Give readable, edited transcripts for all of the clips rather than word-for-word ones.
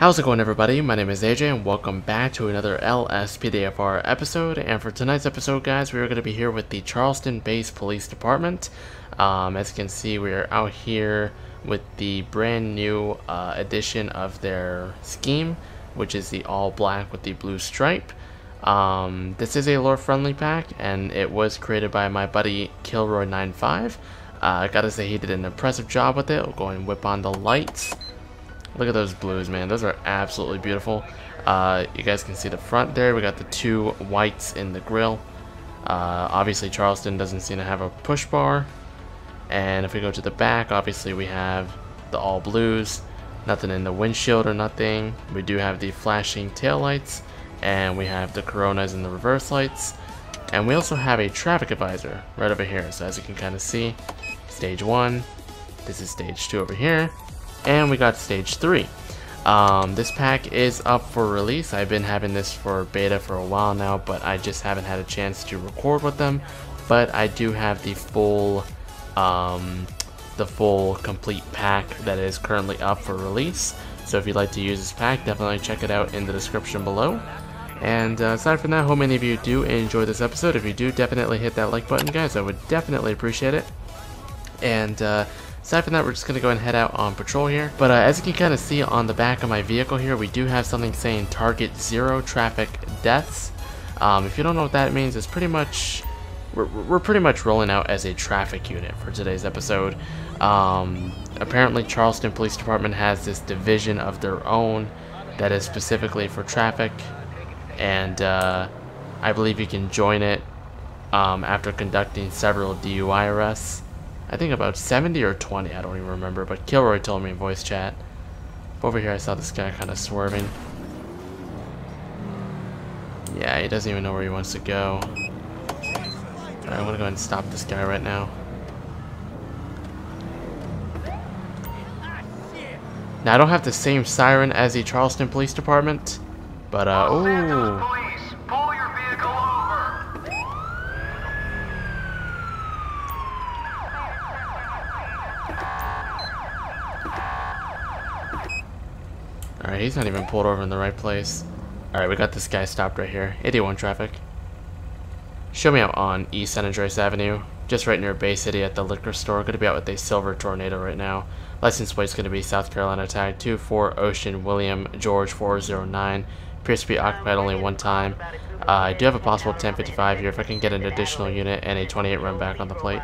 How's it going, everybody? My name is AJ and welcome back to another LSPDFR episode. And for tonight's episode, guys, we are going to be here with the Charleston-based police department. As you can see, we are out here with the brand new edition of their scheme, which is the all black with the blue stripe. This is a lore-friendly pack, and it was created by my buddy Kilroy95. I gotta say, he did an impressive job with it. We'll go and whip on the lights. Look at those blues, man. Those are absolutely beautiful. You guys can see the front there. We got the two whites in the grill. Obviously, Charleston doesn't seem to have a push bar. And if we go to the back, obviously we have the all blues. Nothing in the windshield or nothing. We do have the flashing tail lights. And we have the Coronas and the reverse lights. And we also have a traffic advisor right over here. So as you can kind of see, stage 1. This is stage 2 over here. And we got stage 3. This pack is up for release. I've been having this for beta for a while now, but I just haven't had a chance to record with them. But I do have the full complete pack that is currently up for release. So if you'd like to use this pack, definitely check it out in the description below. And aside from that, hope many of you do enjoy this episode. If you do, definitely hit that like button, guys. I would definitely appreciate it. And aside from that, we're just going to go and head out on patrol here. But as you can kind of see on the back of my vehicle here, we do have something saying target 0 traffic deaths. If you don't know what that means, it's pretty much, we're pretty much rolling out as a traffic unit for today's episode. Apparently Charleston Police Department has this division of their own that is specifically for traffic. And I believe you can join it after conducting several DUI arrests. I think about 70 or 20, I don't even remember, but Kilroy told me in voice chat. Over here I saw this guy kind of swerving. Yeah, he doesn't even know where he wants to go. Alright, I'm gonna go ahead and stop this guy right now. Now I don't have the same siren as the Charleston Police Department, but ooh. Alright, he's not even pulled over in the right place. Alright, we got this guy stopped right here. 81 traffic. Show me out on East San Andreas Avenue. Just right near Bay City at the liquor store. Gonna be out with a silver Tornado right now. License plate's gonna be South Carolina tag 24 Ocean William George 409. Appears to be occupied only one time. I do have a possible 1055 here if I can get an additional unit and a 28 run back on the plate.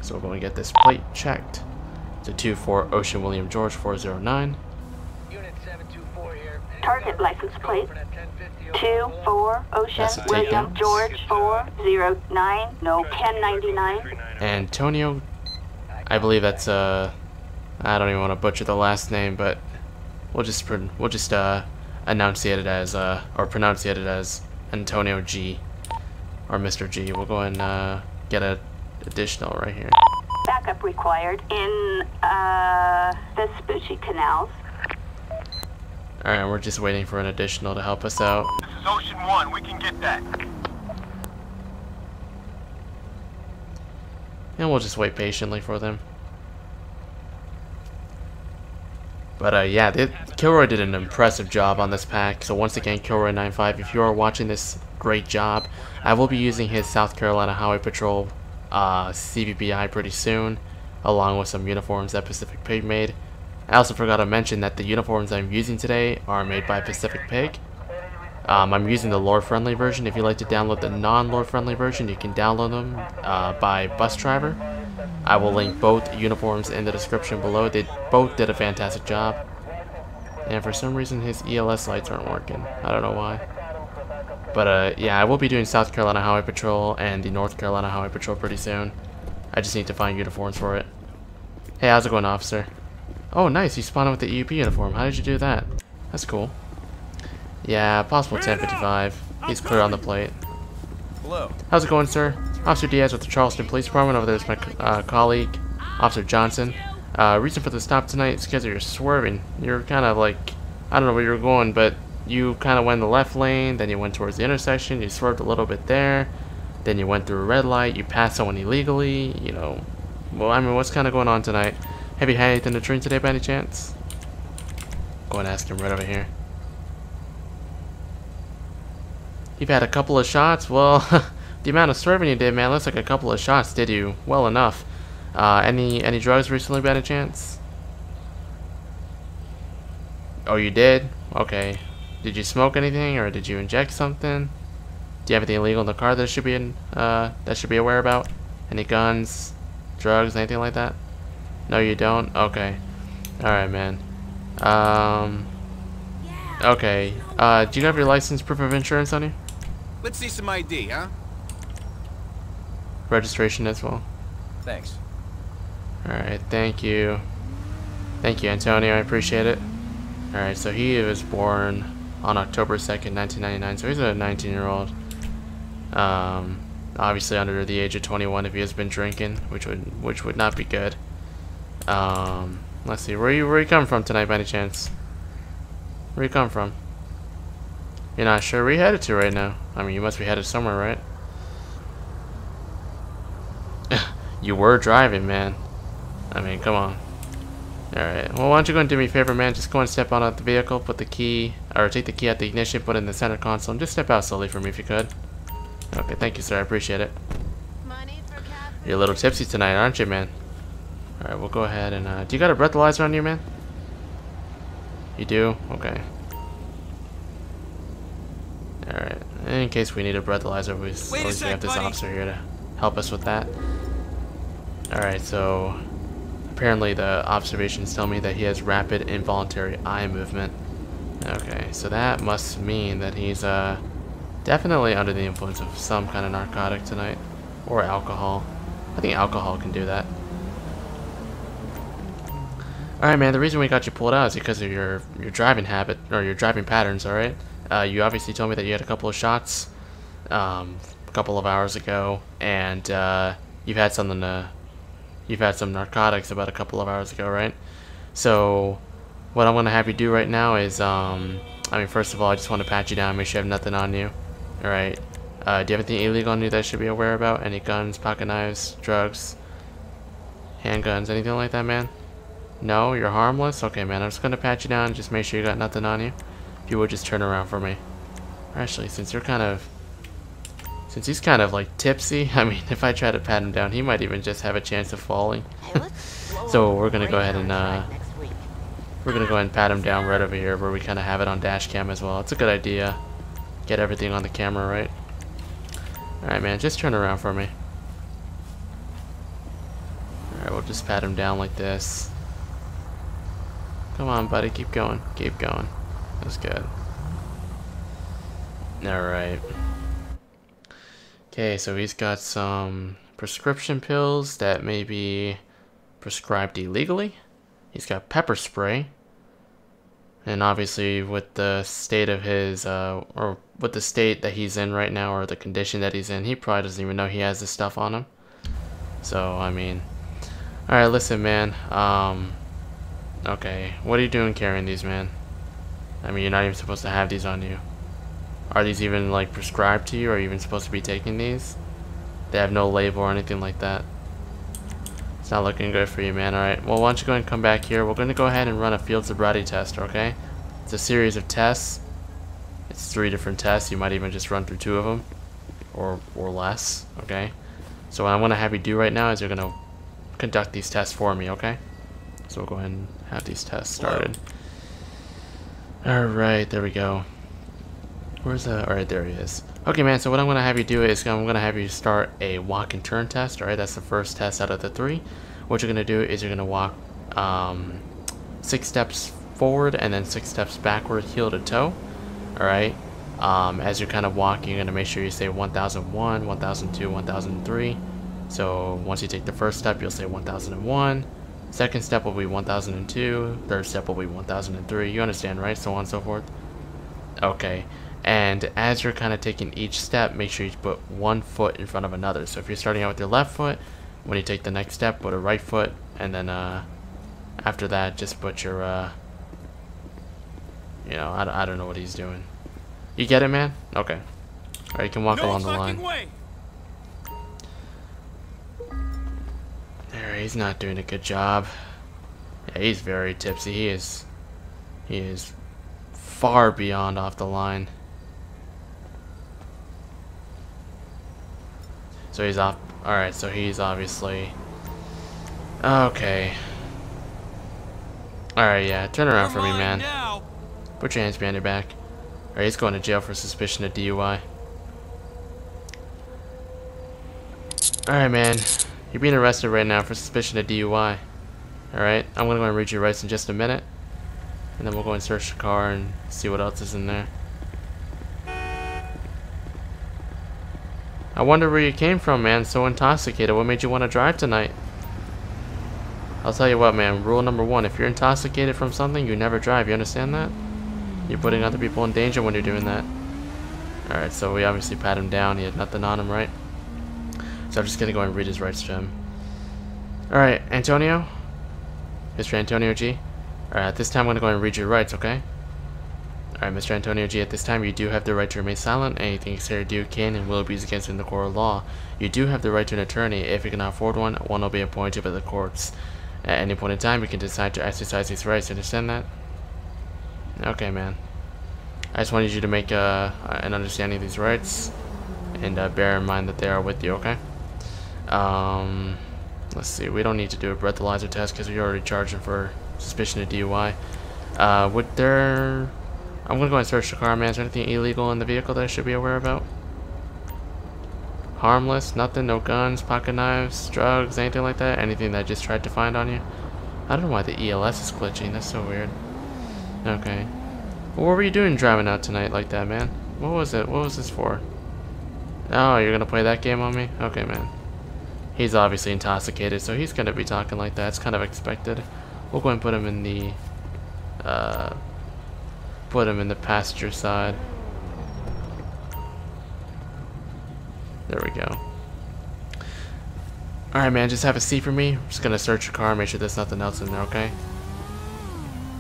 So we're going to get this plate checked. To 24 Ocean William George 409. Target license plate 24 Ocean William George 409. No 1099. Antonio, I believe that's I don't even want to butcher the last name, but we'll just enunciate it as or pronunciate it as Antonio G or Mr. G. We'll go and get an additional right here. Backup required in the Vespucci canals. Alright, we're just waiting for an additional to help us out. This is Ocean 1, we can get that. And we'll just wait patiently for them. But yeah, Kilroy did an impressive job on this pack. So once again, Kilroy95, if you are watching this, great job. I will be using his South Carolina Highway Patrol CVPI pretty soon, along with some uniforms that Pacific Pig made. I also forgot to mention that the uniforms I'm using today are made by Pacific Pig. I'm using the lore-friendly version. If you'd like to download the non-lore-friendly version, you can download them by Bus Driver. I will link both uniforms in the description below. They both did a fantastic job. And for some reason his ELS lights aren't working. I don't know why. But yeah, I will be doing South Carolina Highway Patrol and the North Carolina Highway Patrol pretty soon. I just need to find uniforms for it. Hey, how's it going, officer? Oh, nice, you spawned with the EUP uniform. How did you do that? That's cool. Yeah, possible 1055. He's clear on the plate. Hello. How's it going, sir? Officer Diaz with the Charleston Police Department. Over there's my colleague, Officer Johnson. Reason for the stop tonight is because you're swerving. You're kind of like, I don't know where you're going, but you kind of went in the left lane, then you went towards the intersection, you swerved a little bit there, then you went through a red light, you passed someone illegally, you know. Well, I mean, what's kind of going on tonight? Have you had anything to drink today by any chance? go and ask him right over here. You've had a couple of shots? Well, the amount of swerving you did, man, looks like a couple of shots did you well enough. Any drugs recently by any chance? Oh, you did? Okay. Did you smoke anything, or did you inject something? Do you have anything illegal in the car that should be aware about? Any guns, drugs, anything like that? No, you don't? Okay. Alright, man. Okay. Do you have your license, proof of insurance on you? Let's see some ID, huh? Registration as well. Thanks. Alright, thank you. Thank you, Antonio, I appreciate it. Alright, so he was born on October 2nd, 1999, so he's a 19-year-old. Obviously under the age of 21 if he has been drinking, which would not be good. Let's see, where you come from tonight by any chance? Where you come from? You're not sure where you headed to right now? I mean, you must be headed somewhere, right? You were driving, man. I mean, come on. Alright, well, why don't you go and do me a favor, man? Just go and step out of the vehicle, put the key, or take the key out the ignition, put it in the center console, and just step out slowly for me if you could. Okay, thank you, sir. I appreciate it. You're a little tipsy tonight, aren't you, man? Alright, we'll go ahead and, do you got a breathalyzer on you, man? You do? Okay. Alright, in case we need a breathalyzer, we have this officer here to help us with that. Alright, so apparently the observations tell me that he has rapid involuntary eye movement. Okay, so that must mean that he's definitely under the influence of some kind of narcotic tonight, or alcohol. I think alcohol can do that. Alright, man, the reason we got you pulled out is because of your driving habit, or your driving patterns, alright? You obviously told me that you had a couple of shots a couple of hours ago, and you've had some narcotics about a couple of hours ago, right? So what I'm going to have you do right now is, I mean, first of all, I just want to pat you down, make sure you have nothing on you. Alright. Do you have anything illegal on you that I should be aware about? Any guns, pocket knives, drugs, handguns, anything like that, man? No? You're harmless? Okay, man, I'm just going to pat you down and just make sure you got nothing on you. If you would just turn around for me. Actually, since he's kind of like tipsy, I mean, if I try to pat him down, he might even just have a chance of falling. So we're gonna go ahead and pat him down right over here, where we kind of have it on dash cam as well. It's a good idea. Get everything on the camera, right? All right, man, just turn around for me. All right, we'll just pat him down like this. Come on, buddy, keep going, keep going. That's good. All right. Okay, so he's got some prescription pills that may be prescribed illegally. He's got pepper spray. And obviously with the state of his, or with the state that he's in right now, or the condition that he's in, he probably doesn't even know he has this stuff on him. So, I mean, alright, listen, man. Okay, what are you doing carrying these, man? I mean, you're not even supposed to have these on you. Are these even, like, prescribed to you? Are you even supposed to be taking these? They have no label or anything like that. It's not looking good for you, man. Alright, well, why don't you go ahead and come back here. We're going to go ahead and run a field sobriety test, okay? It's a series of tests. It's 3 different tests. You might even just run through 2 of them. Or less, okay? So what I want to have you do right now is you're going to conduct these tests for me, okay? So we'll go ahead and have these tests started. Alright, there we go. Where's the... Alright, there he is. Okay, man, so what I'm going to have you do is I'm going to have you start a walk and turn test. Alright, that's the first test out of the 3. What you're going to do is you're going to walk 6 steps forward and then 6 steps backward, heel to toe. Alright, as you're kind of walking, you're going to make sure you say 1001, 1002, 1003. So once you take the first step, you'll say 1001. Second step will be 1002. Third step will be 1003. You understand, right? So on and so forth. Okay. And as you're kind of taking each step, make sure you put one foot in front of another. So if you're starting out with your left foot, when you take the next step, put a right foot, and then after that, just put your, you know, I don't know what he's doing. You get it, man? Okay. All right, you can walk along the line. There, he's not doing a good job. Yeah, he's very tipsy. He's He is far beyond off the line. So he's off. Alright, so he's obviously... Okay. Alright, yeah. Turn around for me, man. Put your hands behind your back. Alright, he's going to jail for suspicion of DUI. Alright, man. You're being arrested right now for suspicion of DUI. Alright, I'm going to go and read your rights in just a minute. And then we'll go and search the car and see what else is in there. I wonder where you came from, man. So intoxicated. What made you want to drive tonight? I'll tell you what, man. Rule number 1. If you're intoxicated from something, you never drive. You understand that? You're putting other people in danger when you're doing that. Alright, so we obviously pat him down. He had nothing on him, right? So I'm just going to go and read his rights to him. Alright, Antonio? Mr. Antonio G? Alright, at this time I'm going to go and read your rights, okay? Alright, Mr. Antonio G, at this time you do have the right to remain silent. Anything you say or do can and will be used against you in the court of law. You do have the right to an attorney. If you cannot afford one, one will be appointed by the courts. At any point in time, you can decide to exercise these rights. You understand that? Okay, man. I just wanted you to make an understanding of these rights. And bear in mind that they are with you, okay? Let's see. We don't need to do a breathalyzer test because we already charged him for suspicion of DUI. I'm gonna go and search the car, man. Is there anything illegal in the vehicle that I should be aware about? Harmless, nothing, no guns, pocket knives, drugs, anything like that? Anything that I just tried to find on you? I don't know why the ELS is glitching. That's so weird. Okay. Well, what were you doing driving out tonight like that, man? What was it? What was this for? Oh, you're gonna play that game on me? Okay, man. He's obviously intoxicated, so he's gonna be talking like that. It's kind of expected. We'll go and put him in the passenger side. There we go. Alright, man, just have a seat for me. I'm just gonna search your car, make sure there's nothing else in there, okay?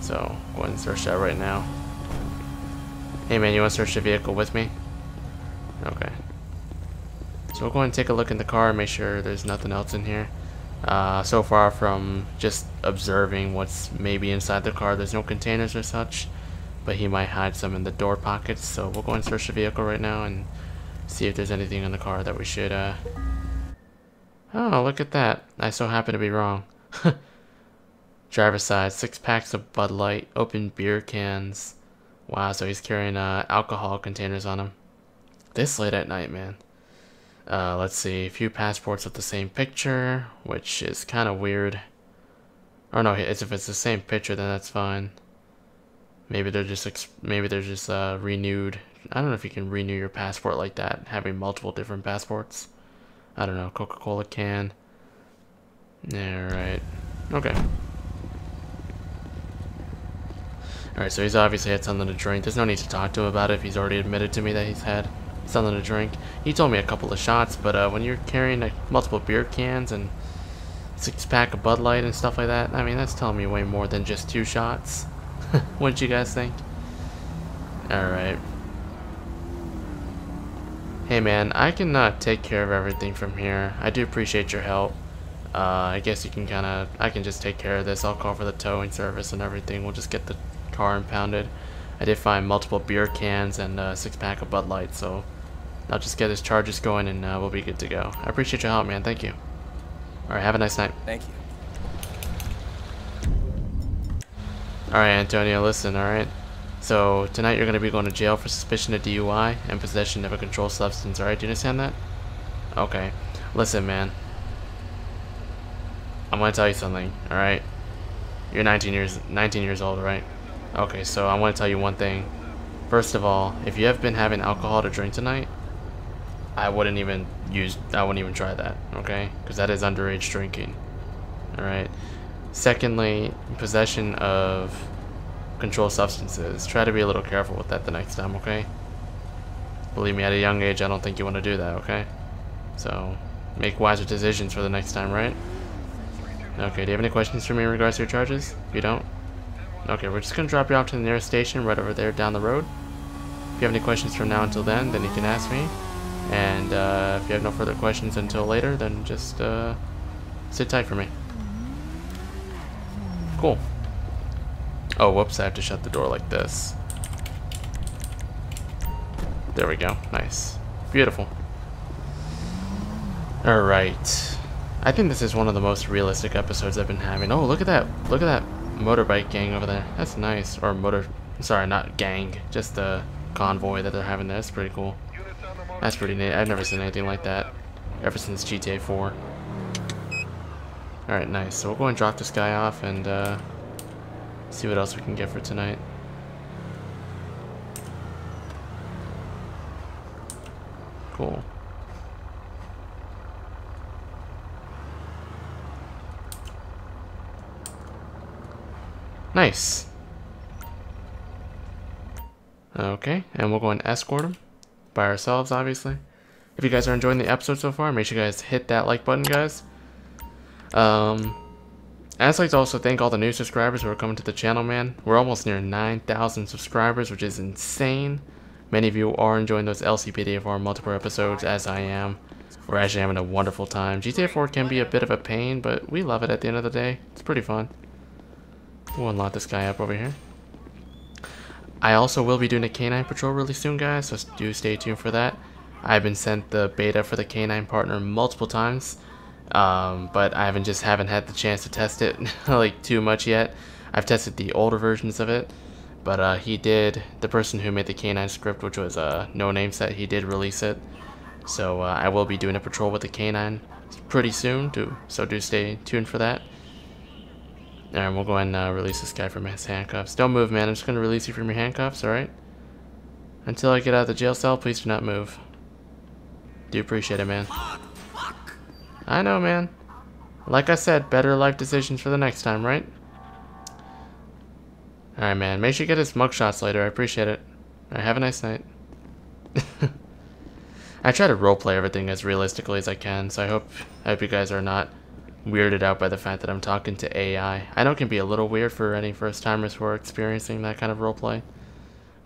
So, go ahead and search that right now. Hey, man, you wanna search the vehicle with me? Okay. So we'll go ahead and take a look in the car and make sure there's nothing else in here. So far from just observing what's maybe inside the car, there's no containers or such, but he might hide some in the door pockets. So we'll go and search the vehicle right now and see if there's anything in the car that we should oh, look at that. I so happen to be wrong. Driver's side, 6 packs of Bud Light, open beer cans. Wow, so he's carrying alcohol containers on him. This late at night, man. Let's see, a few passports with the same picture, which is kind of weird. Or no, if it's the same picture, then that's fine. Maybe they're just renewed. I don't know if you can renew your passport like that, having multiple different passports. I don't know, Coca-Cola can. Alright, okay. Alright, so he's obviously had something to drink. There's no need to talk to him about it if he's already admitted to me that he's had something to drink. He told me a couple of shots, but when you're carrying like multiple beer cans and 6-pack of Bud Light and stuff like that, I mean, that's telling me way more than just 2 shots. What did you guys think? Alright. Hey, man, I can take care of everything from here. I do appreciate your help. I guess you can I can just take care of this. I'll call for the towing service and everything. We'll just get the car impounded. I did find multiple beer cans and a 6-pack of Bud Light, so I'll just get his charges going and we'll be good to go. I appreciate your help, man. Thank you. Alright, have a nice night. Thank you. Alright, Antonio, listen, alright? So, tonight you're going to be going to jail for suspicion of DUI and possession of a controlled substance, alright? Do you understand that? Okay. Listen, man. I'm going to tell you something, alright? You're 19 years old, right? Okay, so I want to tell you one thing. First of all, if you have been having alcohol to drink tonight, I wouldn't even try that, okay? Because that is underage drinking, alright? Secondly, possession of controlled substances. Try to be a little careful with that the next time, okay? Believe me, at a young age, I don't think you want to do that, okay? So, make wiser decisions for the next time, right? Okay, do you have any questions for me in regards to your charges? You don't? Okay, we're just going to drop you off to the nearest station right over there down the road. If you have any questions from now until then you can ask me. And if you have no further questions until later, then just sit tight for me. Cool. Oh, whoops, I have to shut the door like this. There we go. Nice. Beautiful. Alright. I think this is one of the most realistic episodes I've been having. Oh, look at that. Look at that motorbike gang over there. That's nice. Or motor... Sorry, not gang. Just the convoy that they're having there. That's pretty cool. That's pretty neat. I've never seen anything like that ever since GTA 4. Alright, nice. So we'll go and drop this guy off and see what else we can get for tonight. Cool. Nice. Okay, and we'll go and escort him by ourselves, obviously. If you guys are enjoying the episode so far, make sure you guys hit that like button, guys. I'd like to also thank all the new subscribers who are coming to the channel, man. We're almost near 9,000 subscribers, which is insane. Many of you are enjoying those LSPDFR multiplayer episodes, as I am. We're actually having a wonderful time. GTA 4 can be a bit of a pain, but we love it at the end of the day. It's pretty fun. We'll unlock this guy up over here. I also will be doing a canine patrol really soon, guys, so do stay tuned for that. I've been sent the beta for the canine partner multiple times, but I haven't had the chance to test it like too much yet. I've tested the older versions of it, but the person who made the canine script, which was a no name set, he did release it. So I will be doing a patrol with the canine pretty soon, so do stay tuned for that. Alright, we'll go ahead and release this guy from his handcuffs. Don't move, man. I'm just going to release you from your handcuffs, alright? Until I get out of the jail cell, please do not move. Do appreciate it, man. I know, man. Like I said, better life decisions for the next time, right? Alright, man. Make sure you get his mugshots later. I appreciate it. Alright, have a nice night. I try to roleplay everything as realistically as I can, so I hope you guys are not weirded out by the fact that I'm talking to AI. I know it can be a little weird for any first timers who are experiencing that kind of roleplay,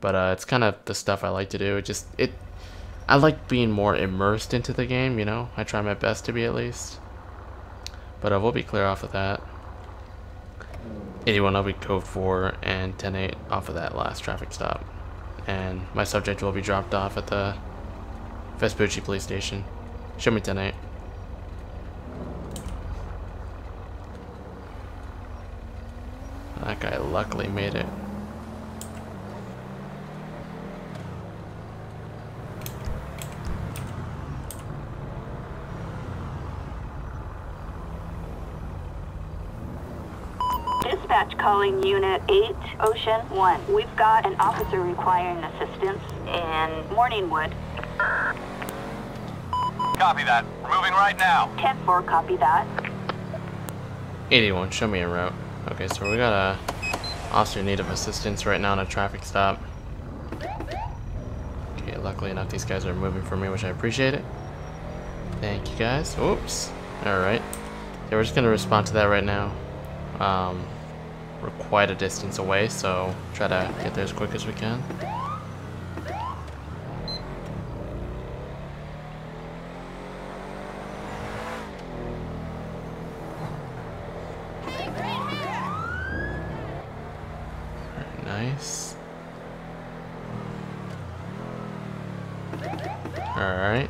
but it's kind of the stuff I like to do. I like being more immersed into the game, you know. I try my best to be, at least. But we'll be clear off of that. 81 will be code 4 and 10-8 off of that last traffic stop, and my subject will be dropped off at the Vespucci police station. Show me 10-8. That guy luckily made it. Dispatch calling Unit 8, Ocean 1. We've got an officer requiring assistance in Morningwood. Copy that. We're moving right now. 10-4, copy that. 81, show me a route. Okay, so we got a officer in need of assistance right now on a traffic stop. Okay, luckily enough, these guys are moving for me, which I appreciate it. Thank you, guys. Oops. Alright. Yeah, we're just gonna respond to that right now. We're quite a distance away, so try to get there as quick as we can. Nice. Alright.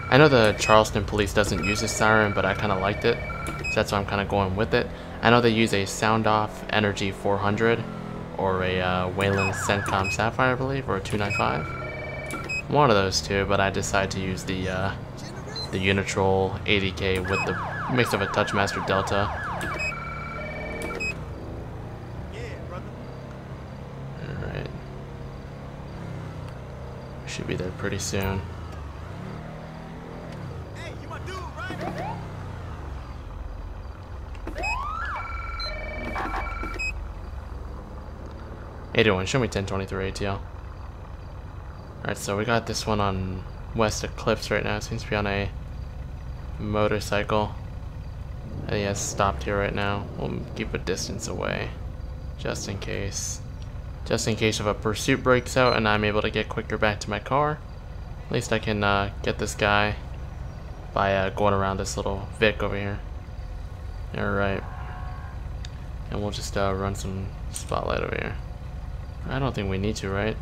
I know the Charleston police doesn't use a siren, but I kind of liked it, so that's why I'm kind of going with it. I know they use a Sound Off Energy 400 or a Wayland Centcom Sapphire, I believe, or a 295. One of those two, but I decided to use the Unitrol 80K with the mix of a Touchmaster Delta. Alright. Should be there pretty soon. Hey, you my dude, right? 81, show me 1023 ATL. Alright, so we got this one on West Eclipse right now. It seems to be on a motorcycle. He has stopped here right now. We'll keep a distance away, just in case. Just in case if a pursuit breaks out and I'm able to get quicker back to my car. At least I can get this guy by going around this little Vic over here. Alright. And we'll just run some spotlight over here. I don't think we need to, right?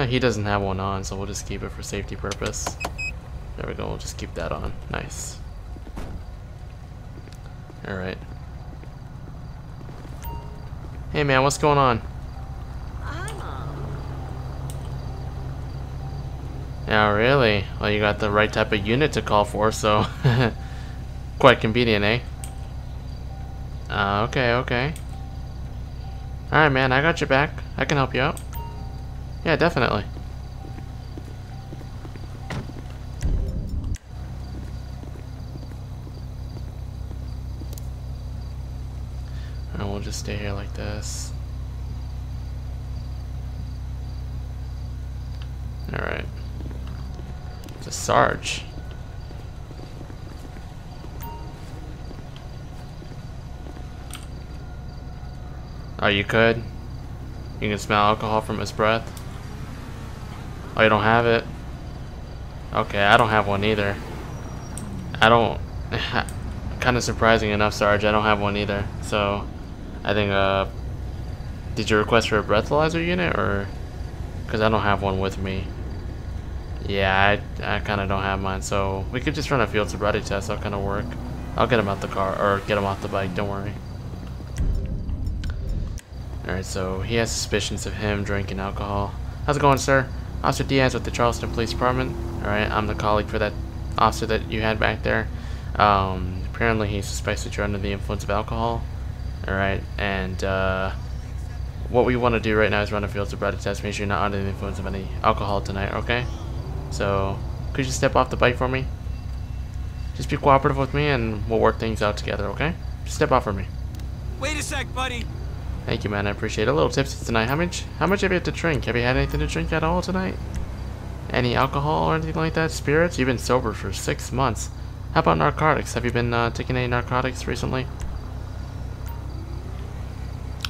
He doesn't have one on, so we'll just keep it for safety purpose. There we go, we'll just keep that on. Nice. Alright. Hey man, what's going on? Oh really? Well, you got the right type of unit to call for, so quite convenient, eh? Okay, okay. Alright man, I got your back. I can help you out. Yeah, definitely. And we'll just stay here like this. Alright. It's a Sarge. Oh, you could? You can smell alcohol from his breath? Oh, you don't have it? Okay, I don't have one either. I don't... Kind of surprising enough, Sarge, I don't have one either. So, I think, did you request for a breathalyzer unit, or... Because I don't have one with me. Yeah, I kind of don't have mine, so we could just run a field sobriety test. That'll kind of work. I'll get him out the car, or get him off the bike, don't worry. Alright, so he has suspicions of him drinking alcohol. How's it going, sir? Officer Diaz with the Charleston Police Department. Alright, I'm the colleague for that officer that you had back there. Apparently he suspects that you're under the influence of alcohol. Alright, and what we want to do right now is run a field sobriety test. Make sure you're not under the influence of any alcohol tonight, okay? So, could you step off the bike for me? Just be cooperative with me and we'll work things out together, okay? Just step off for me. Wait a sec, buddy. Thank you, man. I appreciate it. A little tipsy tonight. How much have you had to drink? Have you had anything to drink at all tonight? Any alcohol or anything like that? Spirits? You've been sober for 6 months. How about narcotics? Have you been taking any narcotics recently?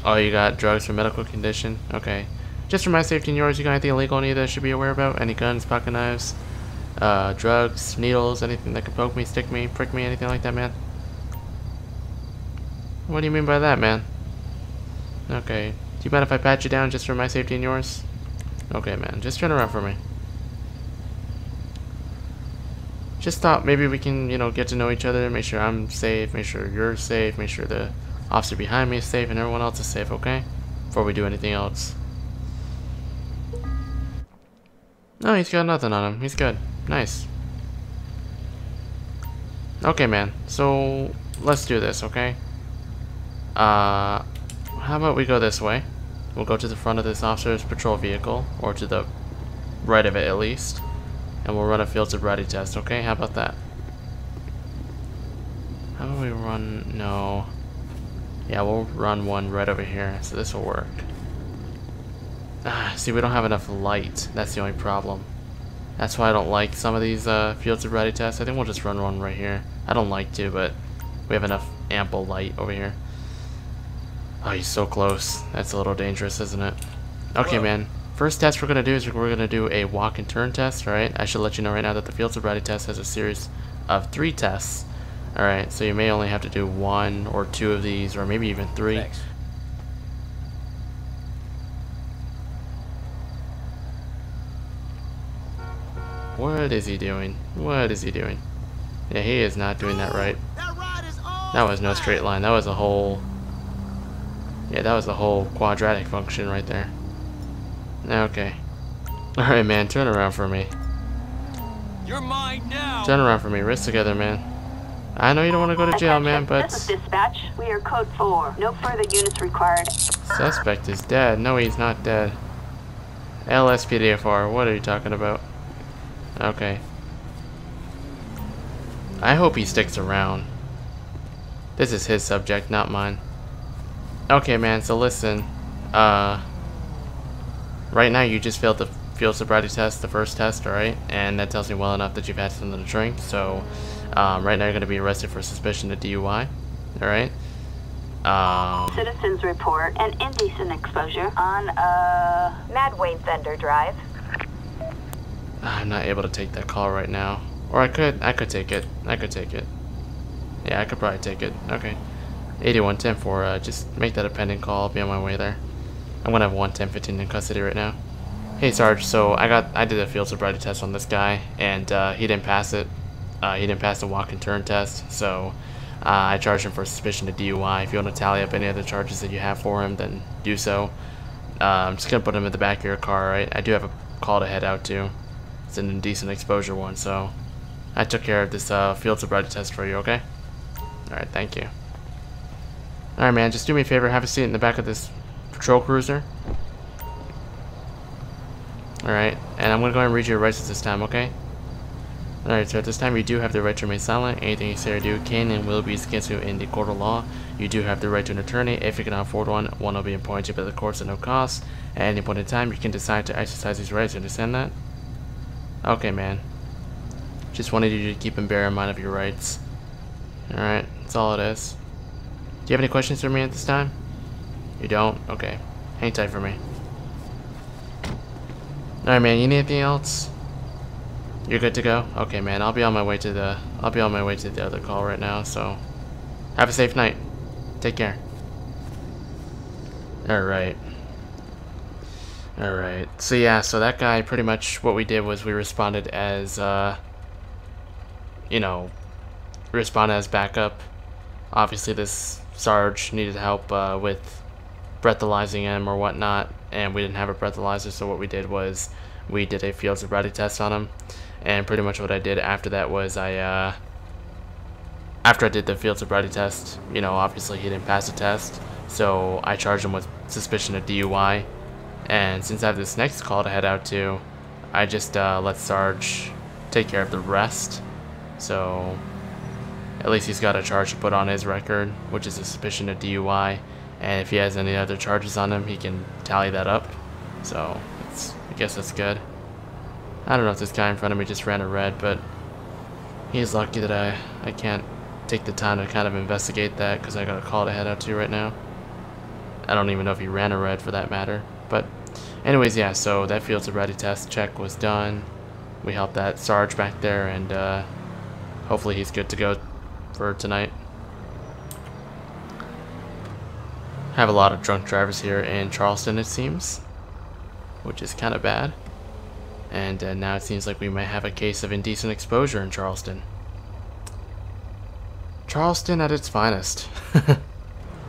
Oh, you got drugs for medical condition? Okay. Just for my safety and yours, you got anything illegal in you that I should be aware about? Any guns, pocket knives, drugs, needles, anything that could poke me, stick me, prick me, anything like that, man? What do you mean by that, man? Okay. Do you mind if I pat you down just for my safety and yours? Okay, man. Just turn around for me. Just thought maybe we can, you know, get to know each other, make sure I'm safe, make sure you're safe, make sure the officer behind me is safe, and everyone else is safe, okay? Before we do anything else. No, he's got nothing on him. He's good. Nice. Okay, man. So, let's do this, okay? How about we go this way? We'll go to the front of this officer's patrol vehicle, or to the right of it at least, and we'll run a field sobriety test, okay? How about that? How about we run... No. Yeah, we'll run one right over here, so this will work. See, we don't have enough light. That's the only problem. That's why I don't like some of these field sobriety tests. I think we'll just run one right here. I don't like to, but we have enough ample light over here. Oh, he's so close. That's a little dangerous, isn't it? Okay, man. First test we're going to do is we're going to do a walk and turn test, alright? I should let you know right now that the field sobriety test has a series of 3 tests. Alright, so you may only have to do 1 or 2 of these, or maybe even 3. Thanks. What is he doing? What is he doing? Yeah, he is not doing that right. That was no straight line. That was a whole... Yeah, that was a whole quadratic function right there. Okay. Alright, man, turn around for me. You're mine now. Turn around for me. Wrists together, man. I know you don't want to go to jail, man, but... This is dispatch. We are code 4. No further units required. Suspect is dead. No, he's not dead. LSPDFR, what are you talking about? Okay. I hope he sticks around. This is his subject, not mine. Okay, man, so listen. Right now you just failed the field sobriety test, the first test, alright? And that tells me well enough that you've had something to drink, so... right now you're going to be arrested for suspicion of DUI, alright? Citizens report an indecent exposure on Madway Vendor Drive. I'm not able to take that call right now. Or I could take it. I could take it. Yeah, I could probably take it. Okay. 8110 for, just make that a pending call. I'll be on my way there. I'm gonna have 11015 in custody right now. Hey Sarge, so I did a field sobriety test on this guy, and he didn't pass it. He didn't pass the walk and turn test, so I charged him for suspicion of DUI. If you want to tally up any other charges that you have for him, then do so. I'm just gonna put him in the back of your car, right? I do have a call to head out to. It's an indecent exposure one, so I took care of this field sobriety test for you, okay? Alright, thank you. Alright man, just do me a favor, have a seat in the back of this patrol cruiser. Alright, and I'm gonna go ahead and read your rights at this time, okay? Alright, so at this time you do have the right to remain silent. Anything you say or do can and will be used against you in the court of law. You do have the right to an attorney. If you cannot afford one, one will be appointed by the courts at no cost. At any point in time, you can decide to exercise these rights. You understand that? Okay, man. Just wanted you to keep and bear in mind of your rights. Alright, that's all it is. Do you have any questions for me at this time? You don't? Okay. Hang tight for me. Alright man, you need anything else? You're good to go? Okay man, I'll be on my way to the other call right now, so have a safe night. Take care. Alright. Alright. So yeah, so that guy, pretty much what we did was we responded as you know, responded as backup. Obviously this Sarge needed help with breathalyzing him or whatnot, and we didn't have a breathalyzer, so what we did was we did a field sobriety test on him. And pretty much what I did after that was after I did the field sobriety test, you know, obviously he didn't pass the test, so I charged him with suspicion of DUI. And since I have this next call to head out to, I just let Sarge take care of the rest. So at least he's got a charge to put on his record, which is a suspicion of DUI. And if he has any other charges on him, he can tally that up. So I guess that's good. I don't know if this guy in front of me just ran a red, but he's lucky that I can't take the time to kind of investigate that because I got a call to head out to right now. I don't even know if he ran a red for that matter. But anyways, yeah, so that field sobriety test check was done. We helped that Sarge back there, and hopefully he's good to go for tonight. Have a lot of drunk drivers here in Charleston, it seems, which is kind of bad. And now it seems like we might have a case of indecent exposure in Charleston. Charleston at its finest.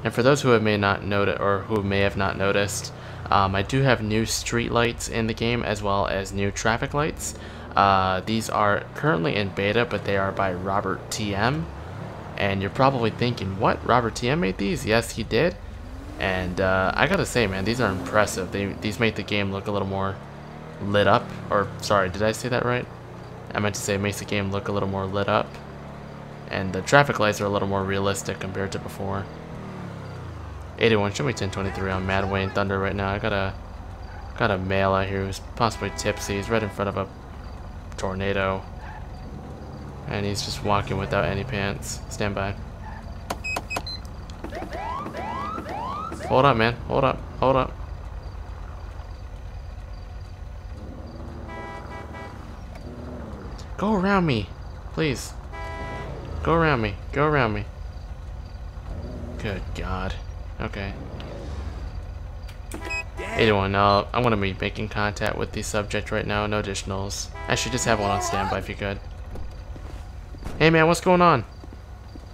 And for those who may not notice, or who may have not noticed, I do have new street lights in the game as well as new traffic lights. These are currently in beta, but they are by Robert TM. And you're probably thinking, what? Robert TM made these? Yes, he did. And I gotta say, man, these are impressive. These make the game look a little more lit up. Or, sorry, did I say that right? I meant to say it makes the game look a little more lit up. And the traffic lights are a little more realistic compared to before. 81, show me 1023 on Mad Wayne Thunder right now. I got a male out here who's possibly tipsy. He's right in front of a tornado. And he's just walking without any pants. Stand by. Hold up, man. Hold up. Hold up. Go around me. Please. Go around me. Go around me. Good God. Okay. 81, I'm going to be making contact with the subject right now. No additionals. I should just have one on standby if you could. Hey man, what's going on?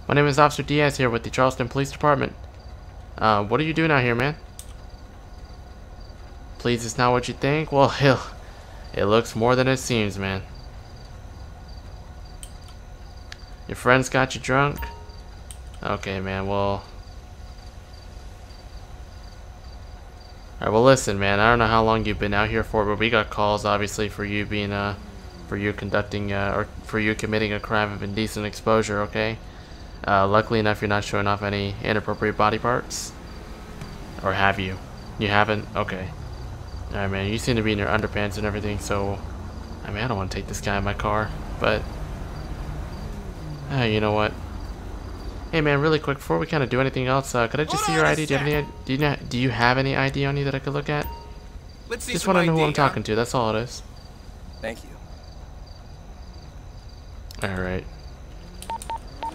My name is Officer Diaz here with the Charleston Police Department. What are you doing out here, man? Please, it's not what you think? Well, hell, it looks more than it seems, man. Your friends got you drunk? Okay, man, well... Alright, well listen, man, I don't know how long you've been out here for, but we got calls, obviously, for you being, for you conducting, or for you committing a crime of indecent exposure, okay? Luckily enough, you're not showing off any inappropriate body parts. Or have you? You haven't? Okay. Alright, man, you seem to be in your underpants and everything, so... I mean, I don't want to take this guy in my car, but... you know what? Hey, man, really quick, before we kind of do anything else, could I just see your ID? Do you have any, do you have any ID on you that I could look at? Let's see. Just want to know who I'm talking to, that's all it is. Thank you. Alright.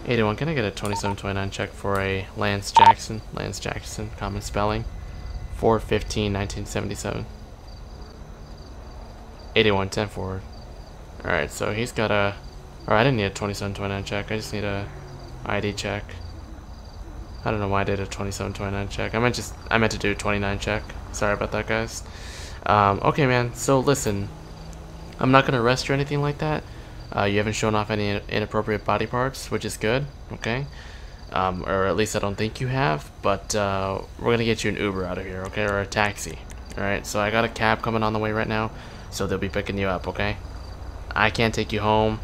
81, can I get a 2729 check for a Lance Jackson? Lance Jackson, common spelling. 4/15/1977. 81, 10 forward. Alright, so he's got a... Or I didn't need a 2729 check, I just need a ID check. I don't know why I did a 2729 check. I meant to do a 29 check. Sorry about that, guys. Okay, man, so listen. I'm not gonna arrest you or anything like that. You haven't shown off any inappropriate body parts, which is good, okay? Or at least I don't think you have, but we're gonna get you an Uber out of here, okay? Or a taxi, alright? So I got a cab coming on the way right now, so they'll be picking you up, okay? I can't take you home,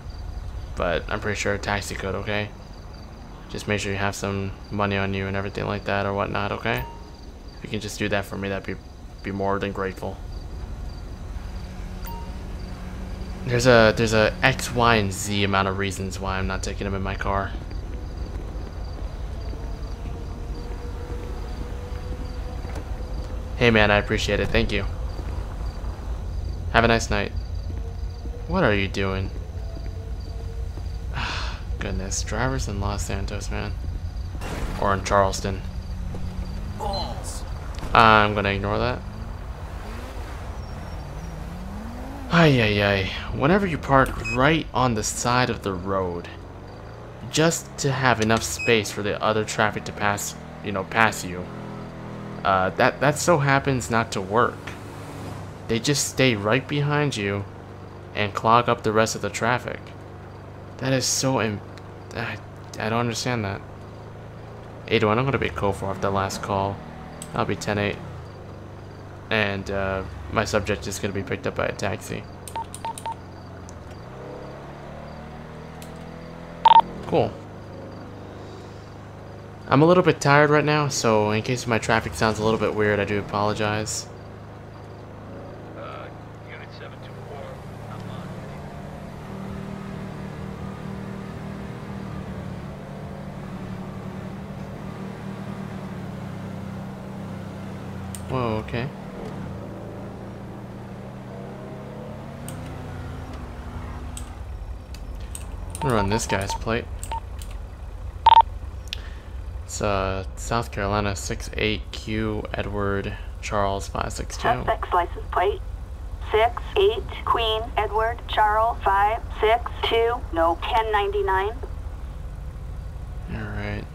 but I'm pretty sure a taxi could, okay? Just make sure you have some money on you and everything like that or whatnot, okay? If you can just do that for me, that'd be more than grateful. There's a X, Y, and Z amount of reasons why I'm not taking him in my car. Hey man, I appreciate it. Thank you. Have a nice night. What are you doing? Goodness, drivers in Los Santos, man. Or in Charleston. Balls. I'm gonna ignore that. Ay, ay, ay. Whenever you park right on the side of the road, just to have enough space for the other traffic to pass you, that so happens not to work. They just stay right behind you and clog up the rest of the traffic. That is so I don't understand that. 81, I'm gonna be code 4 off the last call. I'll be 10-8. And my subject is gonna be picked up by a taxi. Cool. I'm a little bit tired right now, so in case my traffic sounds a little bit weird, I do apologize. Unit 724, I'm on. Whoa, okay. I'm gonna run this guy's plate. It's South Carolina 68Q Edward Charles 562. Suspect's license plate 68 Queen Edward Charles 562. No 1099. Alright.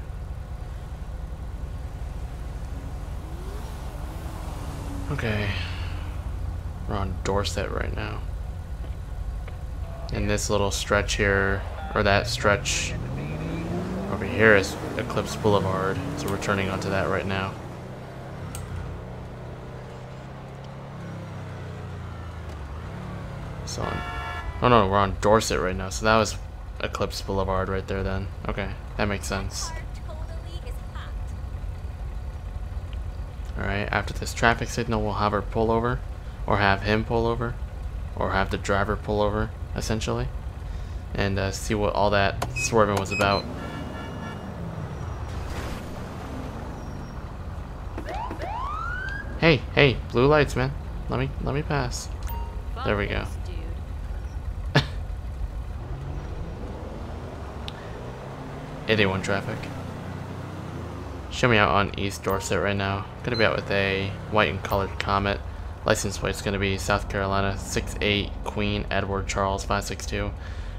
Okay. We're on Dorset right now. And this little stretch here, or that stretch over here is Eclipse Boulevard. So we're turning onto that right now. So oh no, we're on Dorset right now. So that was Eclipse Boulevard right there then. Okay, that makes sense. Alright, after this traffic signal, we'll have her pull over, or have him pull over, or have the driver pull over, essentially, and see what all that swerving was about. Hey, blue lights, man. Let me pass. There we go. 81 traffic. Show me out on East Dorset right now. Gonna be out with a white and colored Comet. License plate's gonna be South Carolina 68 Queen Edward Charles 562.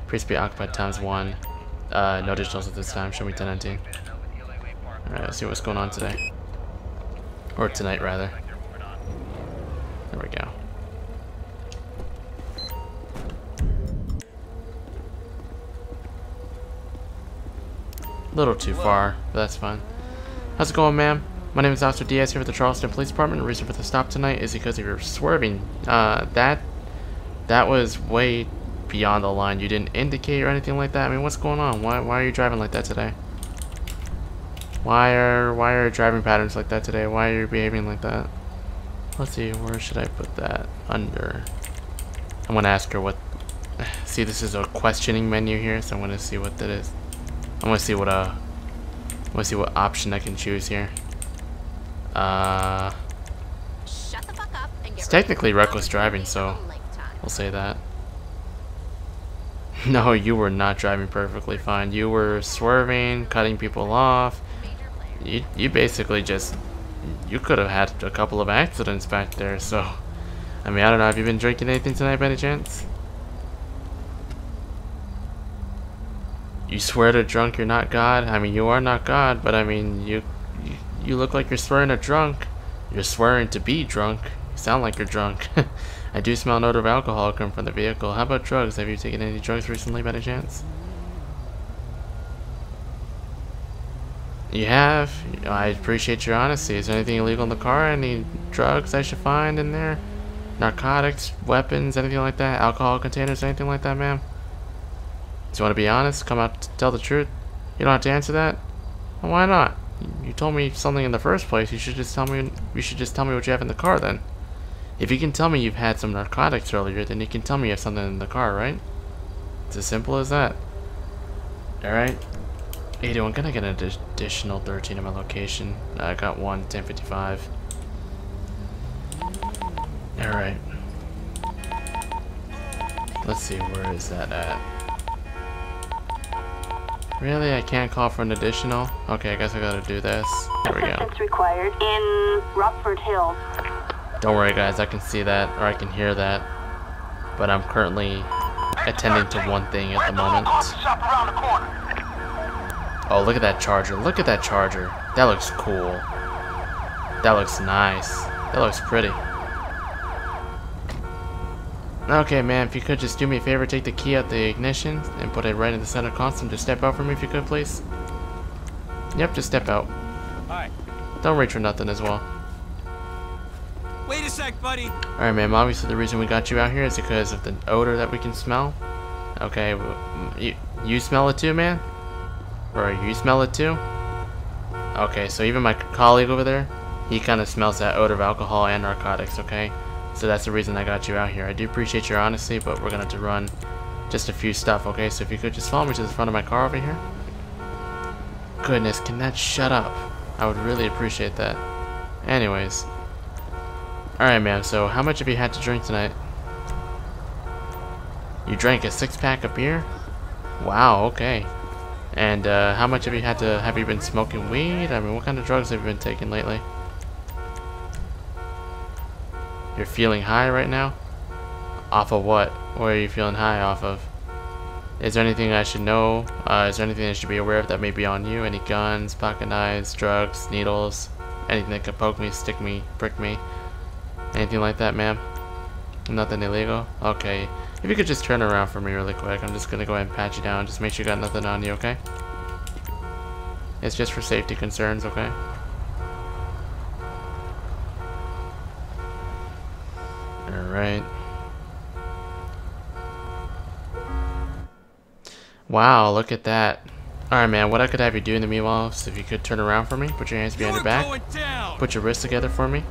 Appears to be occupied ×1. No digitals at this time. Show me 1019. Alright, let's see what's going on today. Or tonight, rather. There we go. A little too far, but that's fine. How's it going, ma'am? My name is Officer Diaz here with the Charleston Police Department. The reason for the stop tonight is because of your swerving. That was way beyond the line. You didn't indicate or anything like that. I mean, what's going on? Why are you driving like that today? Why are driving patterns like that today? Why are you behaving like that? Let's see, where should I put that? Under. I'm gonna ask her what. See, this is a questioning menu here, so I'm gonna see what that is. I'm gonna see what option I can choose here. Shut the fuck up and get It's technically reckless driving, so we'll say that. No, you were not driving perfectly fine. You were swerving, cutting people off. You basically just, you could have had a couple of accidents back there. So, I mean, I don't know. Have you been drinking anything tonight by any chance? You swear to drunk you're not God? I mean, you are not God, but I mean, you look like you're swearing to drunk. You're swearing to be drunk. You sound like you're drunk. I do smell an odor of alcohol coming from the vehicle. How about drugs? Have you taken any drugs recently by any chance? You have? I appreciate your honesty. Is there anything illegal in the car? Any drugs I should find in there? Narcotics, weapons, anything like that? Alcohol containers, anything like that, ma'am? Do you want to be honest? Come out to tell the truth? You don't have to answer that? Well, why not? You told me something in the first place. You should just tell me what you have in the car then. If you can tell me you've had some narcotics earlier, then you can tell me you have something in the car, right? It's as simple as that. Alright. 81, can I get an additional 13 at my location? I got 1055. Alright. Let's see, where is that at? Really? I can't call for an additional? Okay, I guess I gotta do this. There we go. Assistance required in Rockford Hills. Don't worry guys, I can see that, or I can hear that. But I'm currently attending to one thing at the moment. Oh, look at that charger. Look at that charger. That looks cool. That looks nice. That looks pretty. Okay, man, if you could just do me a favor, take the key out the ignition and put it right in the center console. Just step out for me if you could, please. Yep, just step out. Hi. Don't reach for nothing as well. Wait a sec, buddy. Alright, ma'am, obviously the reason we got you out here is because of the odor that we can smell. Okay, you smell it too, man? Or you smell it too? Okay, so even my colleague over there, he kind of smells that odor of alcohol and narcotics, okay? So that's the reason I got you out here. I do appreciate your honesty, but we're gonna have to run just a few stuff, okay? So if you could just follow me to the front of my car over here. Goodness, can that shut up? I would really appreciate that. Anyways. Alright, ma'am, so how much have you had to drink tonight? You drank a 6-pack of beer? Wow, okay. And how much have you been smoking weed? I mean, what kind of drugs have you been taking lately? You're feeling high right now? Off of what? What are you feeling high off of? Is there anything I should know? Is there anything I should be aware of that may be on you? Any guns, pocket knives, drugs, needles? Anything that could poke me, stick me, prick me? Anything like that, ma'am? Nothing illegal? Okay. If you could just turn around for me really quick. I'm just gonna go ahead and pat you down. Just make sure you got nothing on you, okay? It's just for safety concerns, okay? Alright. Wow, look at that. Alright, man, what I could have you do in the meanwhile is if you could turn around for me, put your hands behind your back, put your wrists together for me.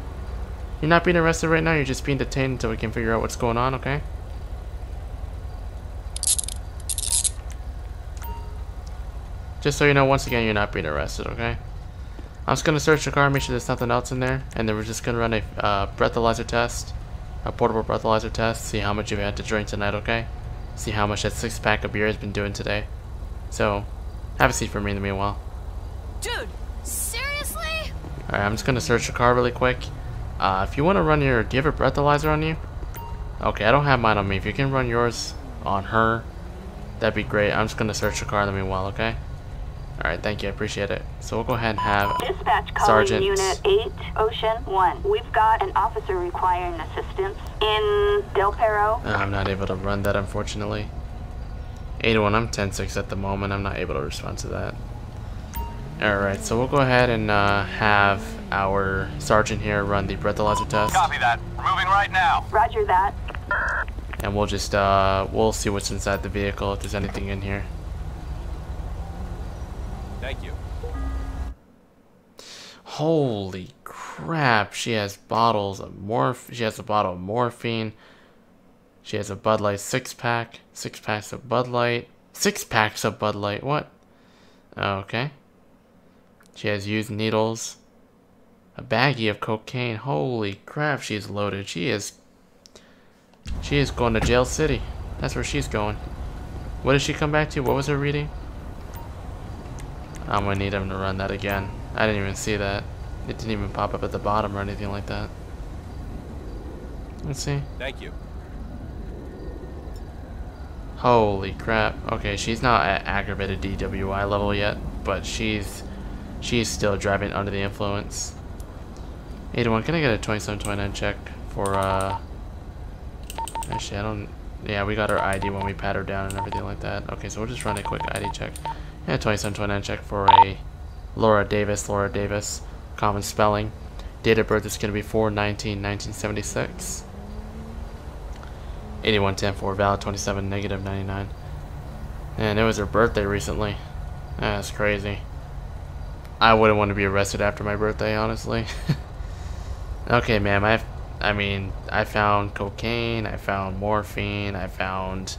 You're not being arrested right now, you're just being detained until we can figure out what's going on, okay? Just so you know, once again, you're not being arrested, okay? I'm just gonna search the car, make sure there's nothing else in there, and then we're just gonna run a breathalyzer test, a portable breathalyzer test, see how much you've had to drink tonight, okay? See how much that 6-pack of beer has been doing today. So, have a seat for me in the meanwhile. Dude, seriously? Alright, I'm just gonna search the car really quick. If you wanna run your, do you have a breathalyzer on you? Okay, I don't have mine on me. If you can run yours on her, that'd be great. I'm just gonna search the car in the meanwhile, okay? Alright, thank you, I appreciate it. So we'll go ahead and have Dispatch calling Sergeant Unit 8, Ocean 1. We've got an officer requiring assistance in Del Perro. I'm not able to run that, unfortunately. 81, I'm 10-6 at the moment. I'm not able to respond to that. Alright, so we'll go ahead and have our sergeant here run the breathalyzer test. Copy that. We're moving right now. Roger that. And we'll just, we'll see what's inside the vehicle, if there's anything in here. Thank you. Holy crap, she has bottles of she has a bottle of morphine. She has a Bud Light 6-pack, 6 packs of Bud Light, 6 packs of Bud Light, what? Okay. She has used needles, a baggie of cocaine. Holy crap, she's loaded. She is going to jail city. That's where she's going. What did she come back to? What was her reading? I'm gonna need him to run that again. I didn't even see that. It didn't even pop up at the bottom or anything like that. Let's see. Thank you. Holy crap. Okay, she's not at aggravated DWI level yet, but she's still driving under the influence. 81, can I get a 2729 check for actually I don't, yeah, we got her ID when we pat her down and everything like that. Okay, so we'll just run a quick ID check. Yeah, 2729 check for a Laura Davis, common spelling. Date of birth is going to be 4/19/1976. 8110 valid 27 negative 99. And it was her birthday recently. That's crazy. I wouldn't want to be arrested after my birthday, honestly. Okay, ma'am, I mean, I found cocaine, I found morphine, I found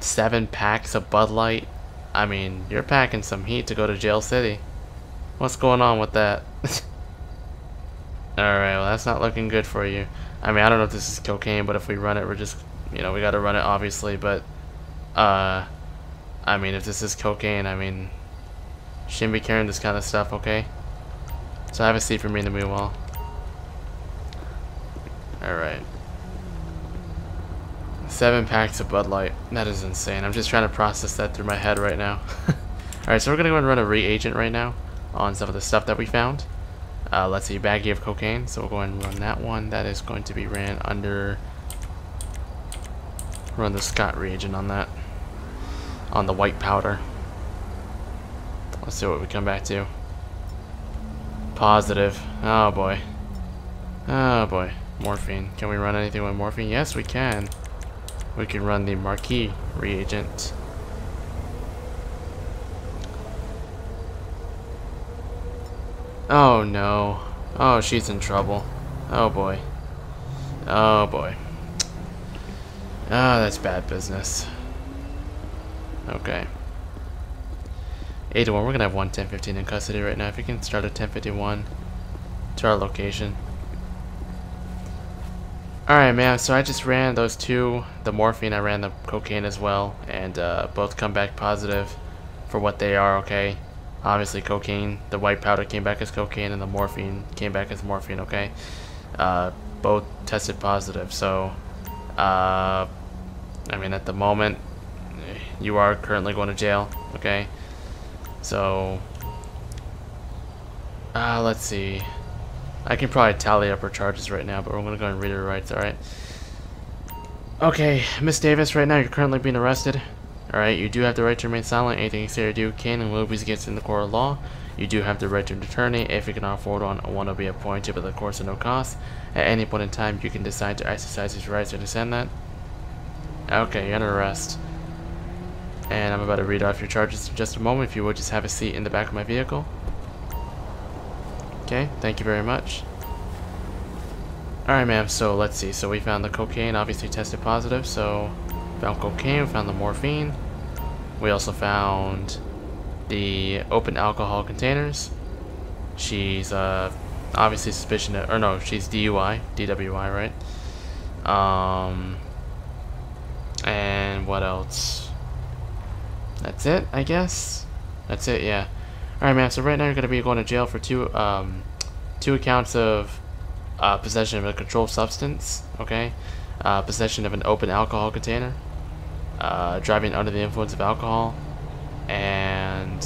7 packs of Bud Light. I mean, you're packing some heat to go to Jail City. What's going on with that? Alright, well, that's not looking good for you. I mean, I don't know if this is cocaine, but if we run it, we're just, you know, we gotta run it, obviously, but, I mean, if this is cocaine, I mean, shouldn't be carrying this kind of stuff, okay? So have a seat for me in the meanwhile. Alright. 7 packs of Bud Light. That is insane. I'm just trying to process that through my head right now. Alright, so we're gonna go and run a reagent right now on some of the stuff that we found. Let's see, baggie of cocaine. So we'll go ahead and run that one. That is going to be ran under. Run the Scott reagent on that. On the white powder. Let's see what we come back to. Positive. Oh boy. Oh boy. Morphine. Can we run anything with morphine? Yes, we can. We can run the Marquis reagent. Oh no. Oh, she's in trouble. Oh boy. Oh boy. Ah, that's bad business. Okay. 8-1, we're gonna have 1 1015 in custody right now. If you can start at 1051 to our location. Alright, man, so I just ran those two, the morphine, I ran the cocaine as well, and both come back positive for what they are, okay? Obviously cocaine, the white powder came back as cocaine, and the morphine came back as morphine, okay? Both tested positive, so, I mean, at the moment, you are currently going to jail, okay? So, let's see. I can probably tally up her charges right now, but we're going to go and read her rights, alright? Okay, Miss Davis, right now you're currently being arrested. Alright, you do have the right to remain silent. Anything you say or do can and will be against in the court of law. You do have the right to an attorney. If you cannot afford one will be appointed by the courts at no cost. At any point in time, you can decide to exercise these rights or dissent that. Okay, you're under arrest. And I'm about to read off your charges in just a moment. If you would, just have a seat in the back of my vehicle. Okay, thank you very much. Alright, ma'am, so let's see. So we found the cocaine, obviously tested positive. So, found cocaine, we found the morphine. We also found the open alcohol containers. She's obviously suspicion of, or no, she's DUI, right? And what else? That's it, I guess. That's it, yeah. Alright, man, so right now you're going to be going to jail for two accounts of possession of a controlled substance, okay? Possession of an open alcohol container, driving under the influence of alcohol, and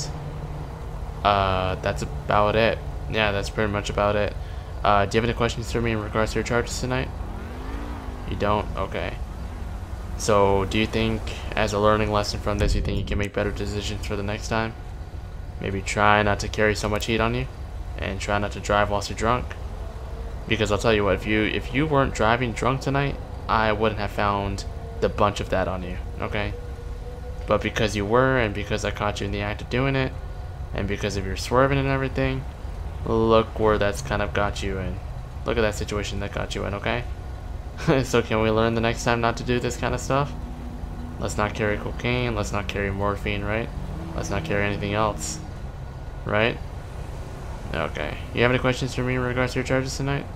that's about it. Yeah, that's pretty much about it. Do you have any questions for me in regards to your charges tonight? You don't? Okay. So, do you think, as a learning lesson from this, you think you can make better decisions for the next time? Maybe try not to carry so much heat on you, and try not to drive whilst you're drunk. Because I'll tell you what, if you weren't driving drunk tonight, I wouldn't have found the bunch of that on you, okay? But because you were, and because I caught you in the act of doing it, and because of your swerving and everything, look where that's kind of got you in. Look at that situation that got you in, okay? So can we learn the next time not to do this kind of stuff? Let's not carry cocaine, let's not carry morphine, right? Let's not carry anything else, right? Okay. You have any questions for me in regards to your charges tonight?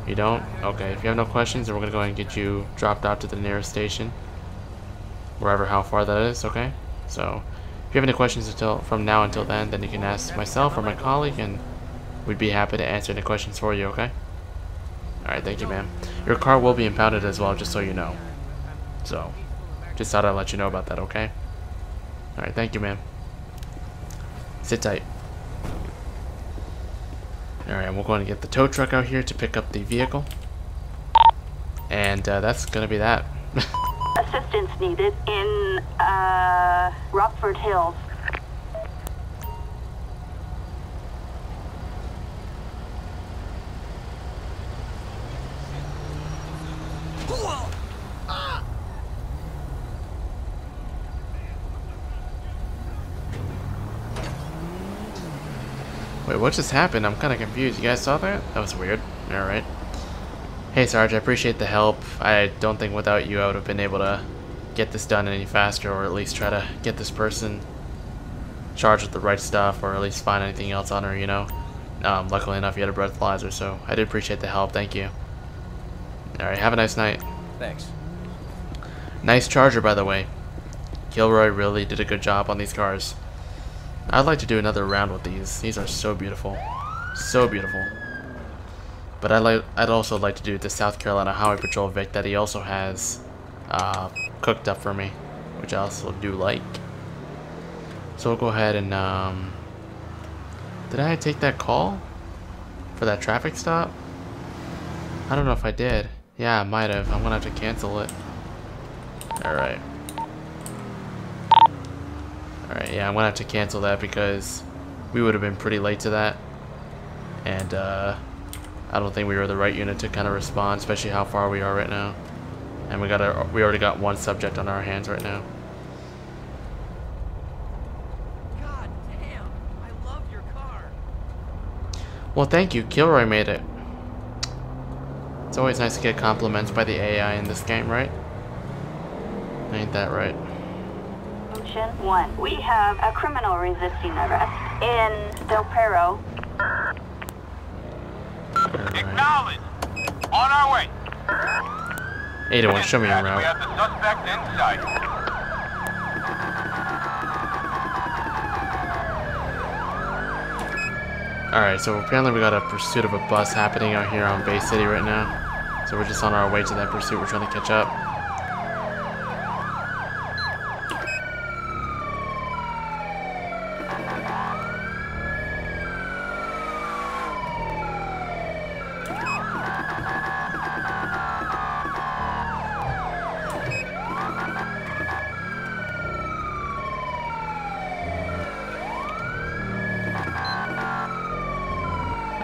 You don't? Okay. If you have no questions, then we're going to go ahead and get you dropped off to the nearest station, wherever, how far that is, okay? So, if you have any questions from now until then you can ask myself or my colleague, and we'd be happy to answer any questions for you, okay? Alright, thank you, ma'am. Your car will be impounded as well, just so you know. So, just thought I'd let you know about that, okay? Alright, thank you, ma'am. Sit tight. Alright, we're going to get the tow truck out here to pick up the vehicle. And that's going to be that. Assistance needed in Rockford Hills. Wait, what just happened? I'm kind of confused. You guys saw that? That was weird. Alright. Hey Sarge, I appreciate the help. I don't think without you I would have been able to get this done any faster, or at least try to get this person charged with the right stuff, or at least find anything else on her, you know. Luckily enough, you had a breathalyzer, so I did appreciate the help. Thank you. Alright, have a nice night. Thanks. Nice Charger, by the way. Kilroy really did a good job on these cars. I'd like to do another round with these. These are so beautiful. So beautiful. But I'd also like to do the South Carolina Highway Patrol Vic that he also has cooked up for me, which I also do like. So we'll go ahead and did I take that call for that traffic stop? I don't know if I did. Yeah, I might have. I'm gonna have to cancel it. Alright. Alright, yeah, I'm gonna have to cancel that because we would have been pretty late to that. And I don't think we were the right unit to kind of respond, especially how far we are right now. And we already got one subject on our hands right now. God damn, I love your car. Well, thank you. Kilroy made it. It's always nice to get compliments by the AI in this game, right? Ain't that right? Ocean 1. We have a criminal resisting arrest in Del Perro. Acknowledged. On our way. 801, show me your We route. have the suspect in sight. Alright, so apparently we got a pursuit of a bus happening out here on Bay City right now. So we're just on our way to that pursuit. We're trying to catch up.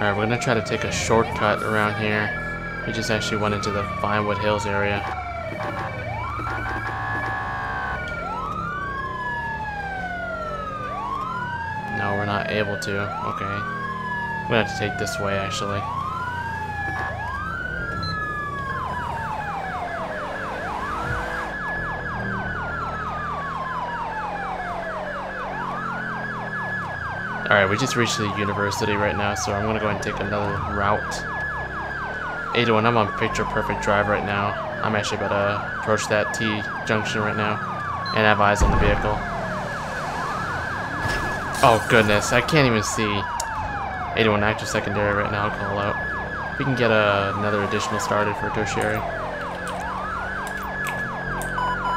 Alright, we're gonna try to take a shortcut around here. We just actually went into the Vinewood Hills area. No, we're not able to. Okay. We're gonna have to take this way, actually. Alright, we just reached the university right now, so I'm gonna go ahead and take another route. 801, I'm on Picture Perfect Drive right now. I'm actually about to approach that T junction right now and have eyes on the vehicle. Oh goodness, I can't even see. 801 active secondary right now, I'll call out. We can get another additional started for tertiary.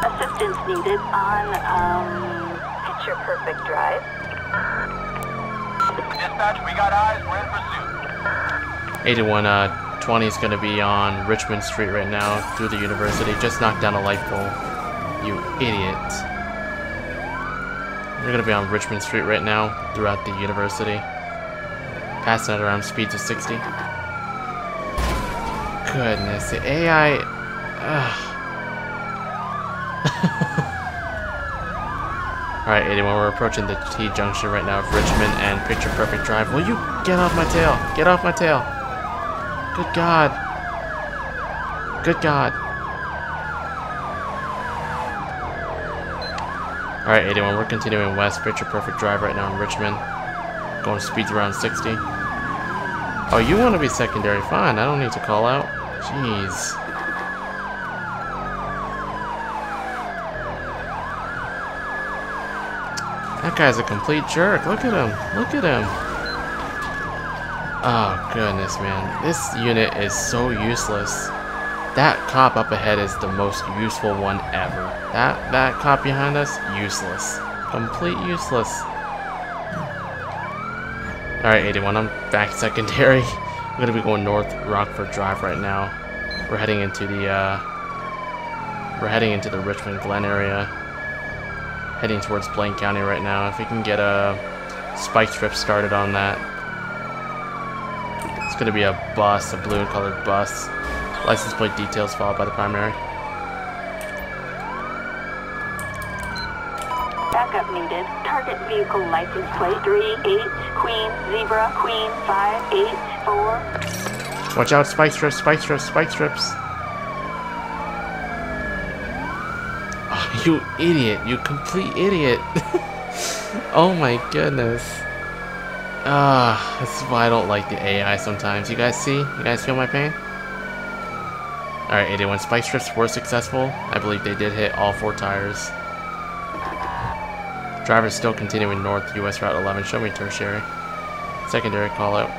Assistance needed on Picture Perfect Drive. Dispatch, we got eyes. We're in pursuit. 81, 20 is going to be on Richmond Street right now through the university. Just knocked down a light pole. You idiot. We're going to be on Richmond Street right now throughout the university. Passing at around speeds of 60. Goodness, the AI... Alright, 81, we're approaching the T junction right now of Richmond and Picture Perfect Drive. Will you get off my tail? Get off my tail. Good God. Good God. Alright, 81, we're continuing west, Picture Perfect Drive right now in Richmond. Going speeds around 60. Oh, you want to be secondary? Fine, I don't need to call out. Jeez. That guy's a complete jerk. Look at him. Look at him. Oh, goodness, man. This unit is so useless. That cop up ahead is the most useful one ever. That cop behind us, useless. Complete useless. Alright, 81, I'm back secondary. I'm gonna be going north Rockford Drive right now. We're heading into the Richmond Glen area. Heading towards Blaine County right now. If we can get a spike strip started on that. It's gonna be a bus, a blue colored bus. License plate details followed by the primary. Backup needed. Target vehicle license plate 38 Queen Zebra Queen 584. Watch out, spike strips, spike strips, spike strips. Oh, you idiot, you complete idiot. Oh my goodness. This is why I don't like the AI sometimes. You guys see? You guys feel my pain? Alright, 81 spike strips were successful. I believe they did hit all 4 tires. Driver's still continuing north, US Route 11. Show me tertiary. Secondary call out.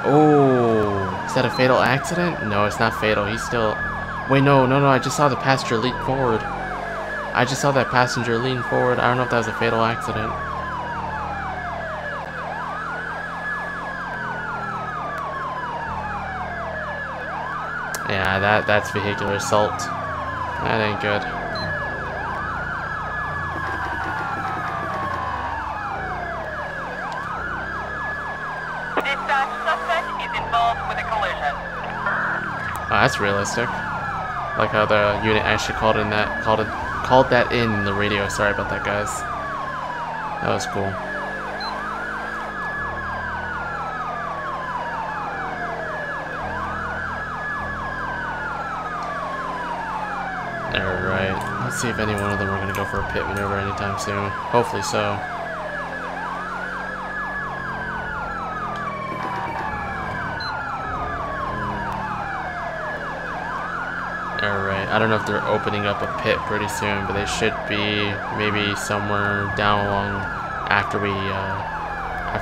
Oh, is that a fatal accident? No, it's not fatal. He's still... Wait, no, I just saw the passenger lean forward. I just saw that passenger lean forward. I don't know if that was a fatal accident. Yeah, that's vehicular assault. That ain't good. Oh, that's realistic. Like how the unit actually called that in the radio. Sorry about that, guys. That was cool. Alright, let's see if any one of them are going to go for a pit maneuver anytime soon. Hopefully so. Alright, I don't know if they're opening up a pit pretty soon, but they should be maybe somewhere down along after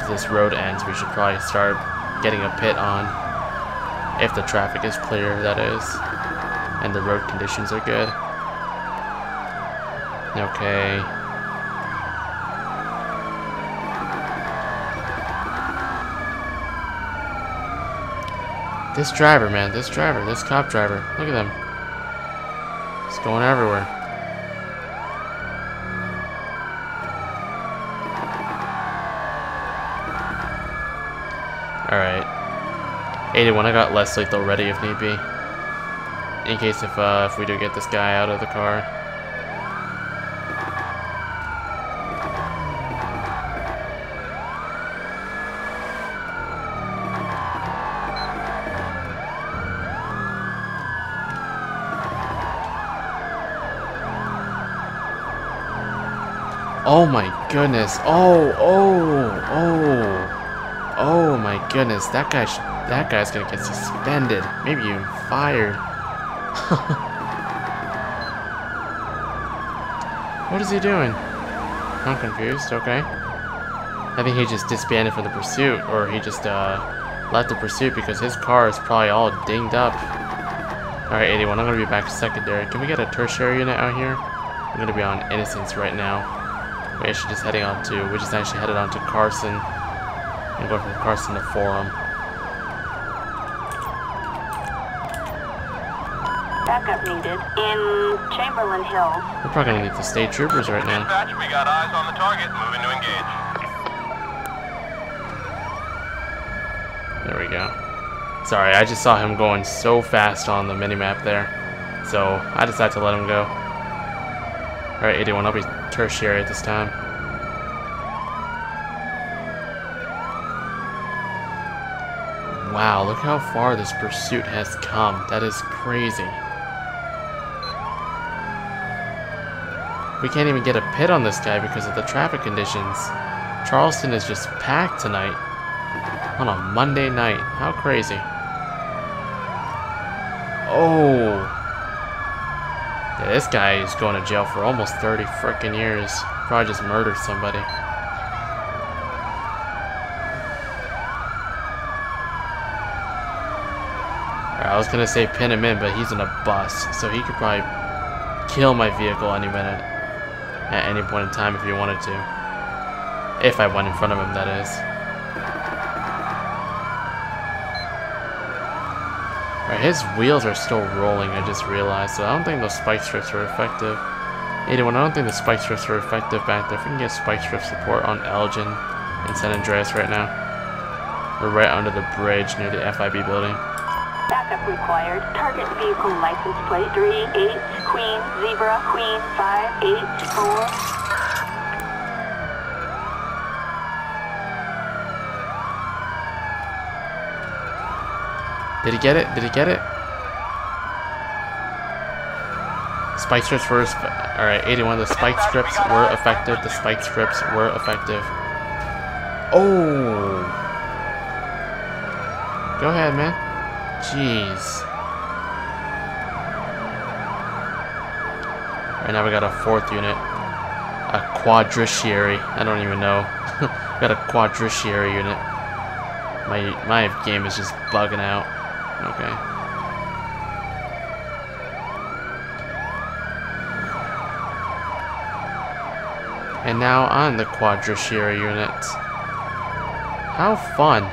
this road ends. We should probably start getting a pit on, if the traffic is clear, that is, and the road conditions are good. Okay. This driver, man, this cop driver, look at them. It's going everywhere. Alright. 81, I got less lethal ready if need be. In case if we do get this guy out of the car. Oh my goodness. Oh my goodness. That guy's gonna get suspended. Maybe even fired. What is he doing? I'm confused. Okay. I think he just disbanded from the pursuit, or he just left the pursuit because his car is probably all dinged up. Alright, 81, I'm gonna be back to secondary. Can we get a tertiary unit out here? I'm gonna be on Innocence right now. We just actually headed on to Carson. I'm going from Carson to Forum. Backup needed in Chamberlain Hills. We're probably gonna need the state troopers right now. Dispatch, we got eyes on the target. Moving to engage. There we go. Sorry, I just saw him going so fast on the minimap there. So I decided to let him go. Alright, 81, I'll be tertiary at this time. Wow, look how far this pursuit has come. That is crazy. We can't even get a pit on this guy because of the traffic conditions. Charleston is just packed tonight. On a Monday night. How crazy. Oh. Yeah, this guy is going to jail for almost 30 frickin' years. Probably just murdered somebody. I was gonna say pin him in, but he's in a bus, so he could probably kill my vehicle any minute, at any point in time if he wanted to. If I went in front of him, that is. Right, his wheels are still rolling, I just realized, so I don't think those spike strips are effective. 81, I don't think the spike strips are effective back there. If we can get spike strip support on Elgin and San Andreas right now. We're right under the bridge near the FIB building. Backup required. Target vehicle license plate 38 Queen Zebra Queen 584. Did he get it? Did he get it? Spike strips were... Alright, 81, the spike strips were effective. The spike strips were effective. Oh! Go ahead, man. Jeez. Right now we got a 4th unit. A quadriciary. I don't even know. Got a quadriciary unit. My game is just bugging out. Okay. And now on the quadriciary unit. How fun.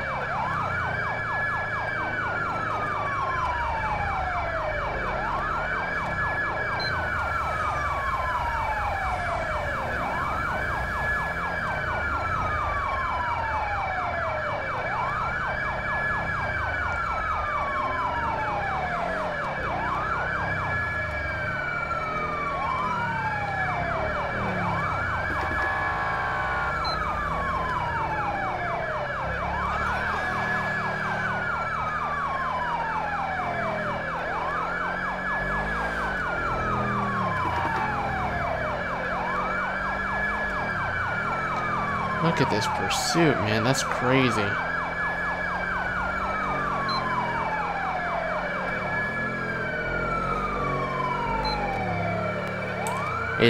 Look at this pursuit, man. That's crazy.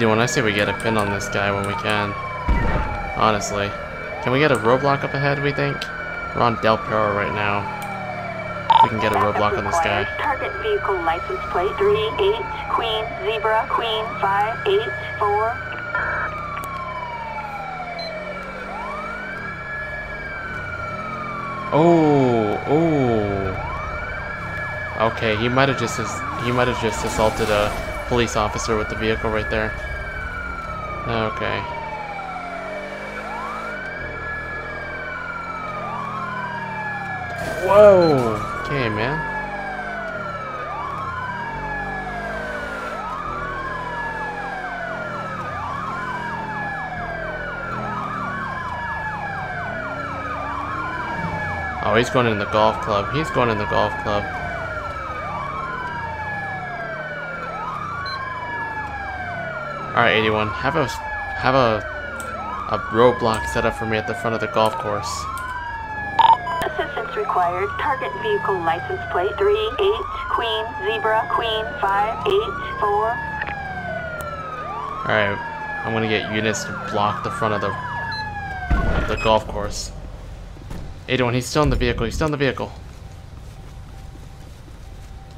When I say we get a pin on this guy when we can. Honestly. Can we get a roadblock up ahead, we think? We're on Del Perro right now. We can get a roadblock on this guy. Target vehicle license plate 38 Queen Zebra Queen 584. Oh. Okay, he might have just assaulted a police officer with the vehicle right there. Okay. Whoa. Okay, man. Oh, he's going in the golf club. He's going in the golf club. Alright, 81. Have a roadblock set up for me at the front of the golf course. Assistance required. Target vehicle license plate 38 Queen Zebra Queen 584. Alright, I'm gonna get units to block the front of the golf course. 81, he's still in the vehicle, he's still in the vehicle.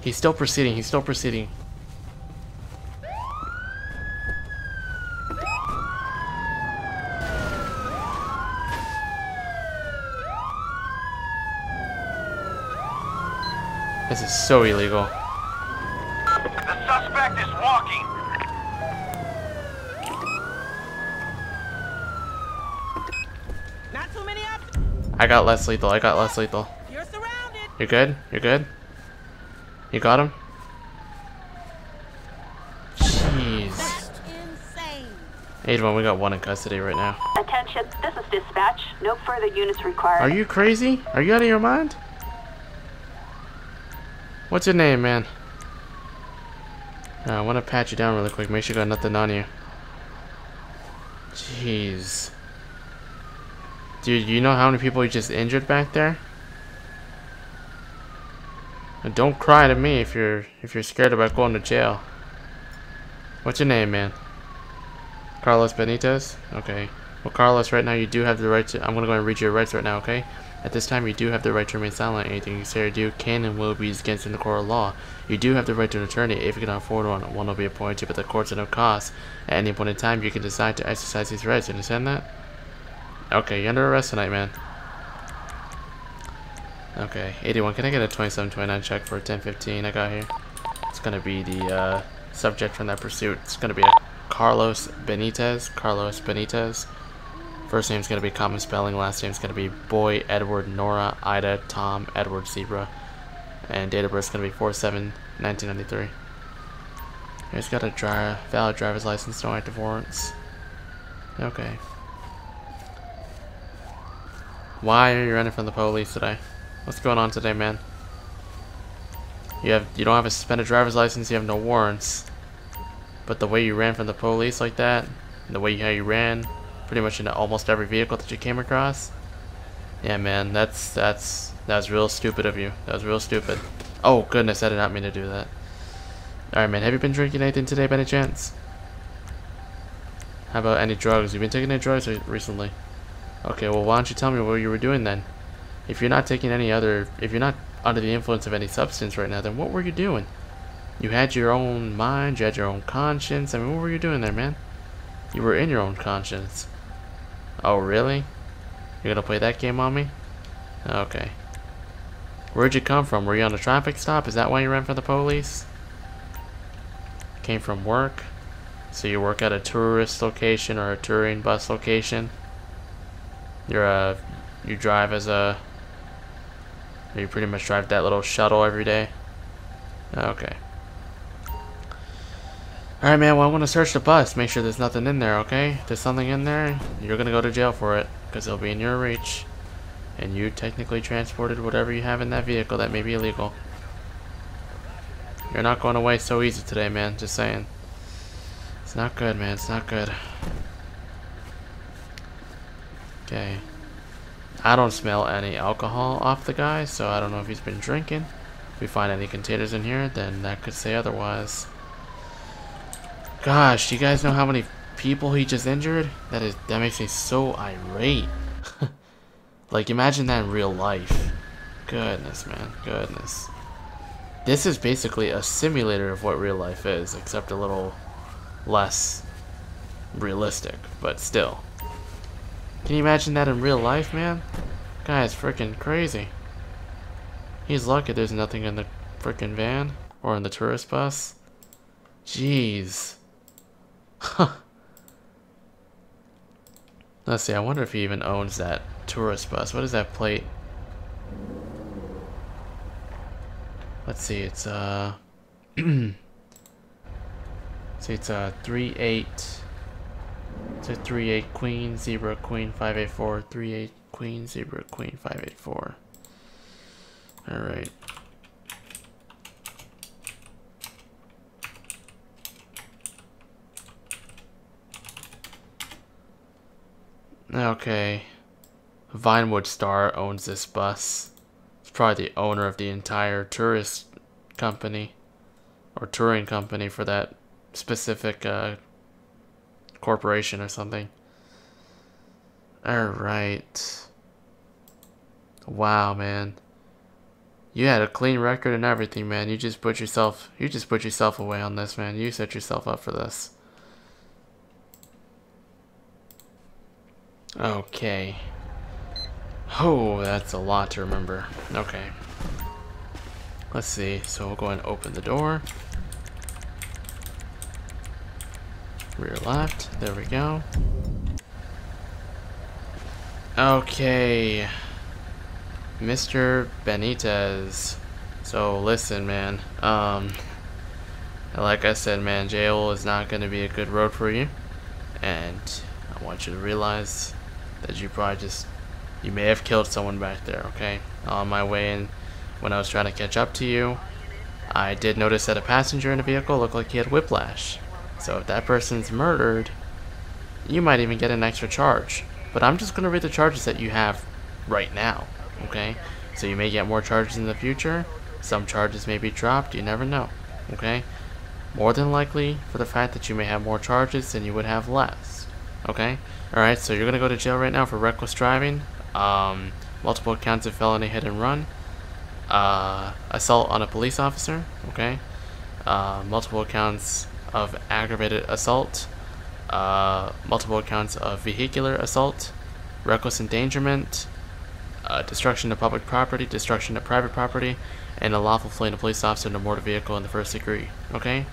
He's still proceeding, he's still proceeding. This is so illegal. The suspect is walking. Not too many up. I got less lethal, I got less lethal. You're surrounded. You're good? You're good? You got him? Jeez. That's insane. 81, we got one in custody right now. Attention, this is dispatch. No further units required. Are you crazy? Are you out of your mind? What's your name, man? I want to pat you down really quick. Make sure you got nothing on you. Jeez. Dude, you know how many people you just injured back there? And don't cry to me if you're scared about going to jail. What's your name, man? Carlos Benitez? Okay. Well, Carlos, right now you do have the right to... I'm going to go and read your rights right now, okay? At this time, you do have the right to remain silent. Anything you say or do can and will be used against in the court of law. You do have the right to an attorney. If you cannot afford one will be appointed, but the court's at no cost. At any point in time, you can decide to exercise these rights. You understand that? Okay, you're under arrest tonight, man. Okay, 81. Can I get a 2729 check for 1015 I got here? It's going to be the subject from that pursuit. It's going to be a Carlos Benitez. Carlos Benitez. First name's going to be common spelling. Last name's going to be Boy, Edward, Nora, Ida, Tom, Edward, Zebra. And date of birth is going to be 4/7/1993. He's got a valid driver's license, no active warrants. Okay. Why are you running from the police today? What's going on today, man? You don't have a suspended driver's license, you have no warrants. But the way you ran from the police like that, and the way how you ran pretty much into almost every vehicle that you came across. Yeah, man, that was real stupid of you. That was real stupid. Oh goodness, I did not mean to do that. Alright, man, have you been drinking anything today by any chance? How about any drugs? You been taking any drugs recently? Okay, well, why don't you tell me what you were doing then? If you're not taking if you're not under the influence of any substance right now, then what were you doing? You had your own mind, you had your own conscience. I mean, what were you doing there, man? You were in your own conscience. Oh, really? You're gonna play that game on me? Okay. Where'd you come from? Were you on a traffic stop? Is that why you ran from the police? Came from work? So you work at a tourist location or a touring bus location? You drive as a... You pretty much drive that little shuttle every day? Okay. Alright, man, well, I want to search the bus. Make sure there's nothing in there, okay? If there's something in there, you're going to go to jail for it. Because it'll be in your reach. And you technically transported whatever you have in that vehicle that may be illegal. You're not going away so easy today, man. Just saying. It's not good, man. It's not good. Okay. I don't smell any alcohol off the guy, so I don't know if he's been drinking. If we find any containers in here, then that could say otherwise. Gosh, do you guys know how many people he just injured? That makes me so irate. Like, imagine that in real life. Goodness, man. Goodness. This is basically a simulator of what real life is, except a little less realistic, but still. Can you imagine that in real life, man? Guy is freaking crazy. He's lucky there's nothing in the freaking van or in the tourist bus. Jeez. Huh. Let's see, I wonder if he even owns that tourist bus. What is that plate? Let's see, it's see, it's a 38. It's a 38 Queen, Zebra Queen 584, 38 Queen, Zebra Queen 584. Alright. Okay. Vinewood Star owns this bus. It's probably the owner of the entire tourist company. Or touring company for that specific corporation or something. Alright. Wow, man. You had a clean record and everything, man. You just put yourself away on this, man. You set yourself up for this. Okay. Oh, that's a lot to remember. Okay. Let's see. So we'll go and open the door. Rear left. There we go. Okay. Mr. Benitez. So listen, man. Like I said, man, jail is not going to be a good road for you. And I want you to realize that you may have killed someone back there, okay? On my way in, when I was trying to catch up to you, I did notice that a passenger in the vehicle looked like he had whiplash. So if that person's murdered, you might even get an extra charge. But I'm just going to read the charges that you have right now, okay? So you may get more charges in the future. Some charges may be dropped, you never know, okay? More than likely, for the fact that you may have more charges than you would have less, okay? Alright, so you're going to go to jail right now for reckless driving, multiple counts of felony hit and run, assault on a police officer, okay? Multiple counts of aggravated assault, multiple counts of vehicular assault, reckless endangerment, destruction of public property, destruction of private property, and unlawful fleeing a police officer in a motor vehicle in the first degree, okay?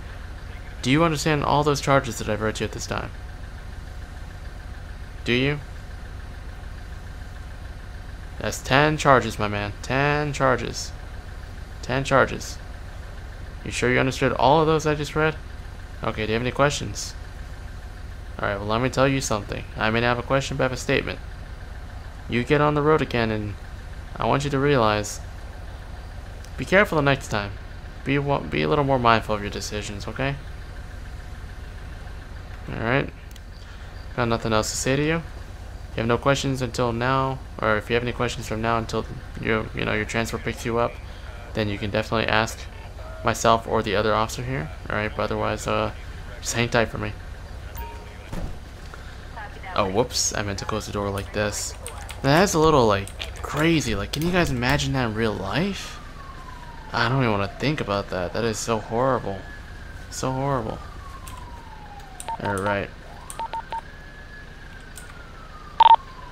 Do you understand all those charges that I've read you at this time? Do you? That's 10 charges, my man. 10 charges. 10 charges. You sure you understood all of those I just read? Okay, do you have any questions? Alright, well let me tell you something. I may not have a question, but I have a statement. You get on the road again, and I want you to realize, be careful the next time. Be a little more mindful of your decisions, okay? Alright. Got nothing else to say to you. If you have no questions until now, or if you have any questions from now until your transfer picks you up, then you can definitely ask myself or the other officer here. Alright, but otherwise, just hang tight for me. Oh, whoops, I meant to close the door like this. That's a little, like, crazy. Like, can you guys imagine that in real life? I don't even want to think about that. That is so horrible. So horrible. Alright.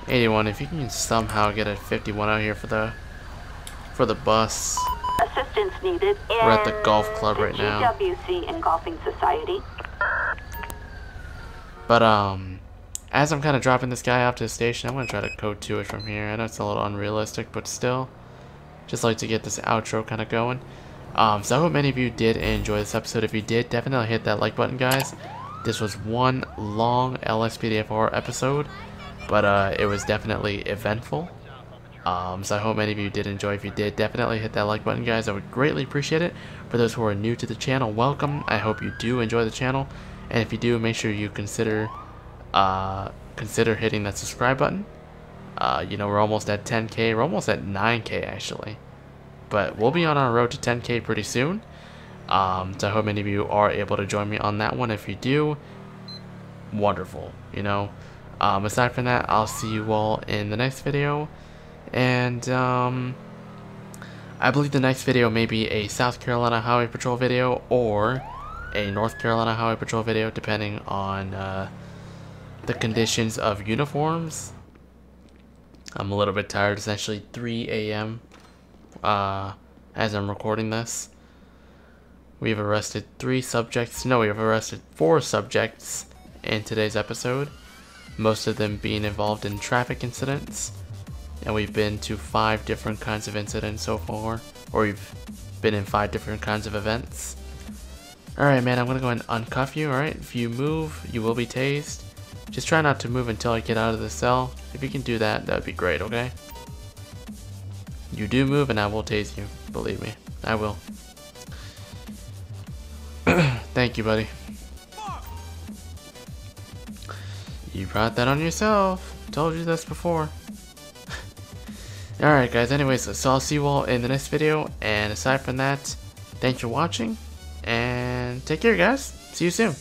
81, if you can somehow get a 51 out here for the bus. Assistance needed. We're at the golf club right now. GWC and Golfing Society. But as I'm kind of dropping this guy off to the station, I'm gonna try to code to it from here. I know it's a little unrealistic, but still, just like to get this outro kind of going. So I hope many of you did enjoy this episode. If you did, definitely hit that like button, guys. This was one long LSPDFR episode, but it was definitely eventful. So I hope many of you did enjoy. If you did, definitely hit that like button, guys. I would greatly appreciate it. For those who are new to the channel, welcome. I hope you do enjoy the channel, and if you do, make sure you consider hitting that subscribe button. You know, we're almost at 10k. We're almost at 9k actually, but we'll be on our road to 10k pretty soon. So I hope many of you are able to join me on that one. If you do, wonderful. You know, aside from that, I'll see you all in the next video, and I believe the next video may be a South Carolina Highway Patrol video or a North Carolina Highway Patrol video, depending on the conditions of uniforms. I'm a little bit tired. It's actually 3 a.m. As I'm recording this. We've arrested 4 subjects in today's episode, most of them being involved in traffic incidents, and we've been to 5 different kinds of incidents so far, or we've been in 5 different kinds of events. Alright, man, I'm gonna go ahead and uncuff you. Alright, if you move, you will be tased. Just try not to move until I get out of the cell. If you can do that, that would be great, okay? You do move and I will tase you. Believe me, I will. Thank you, buddy. You brought that on yourself. Told you this before. Alright, guys, anyways, so I'll see you all in the next video. And aside from that, thanks for watching. And take care, guys. See you soon.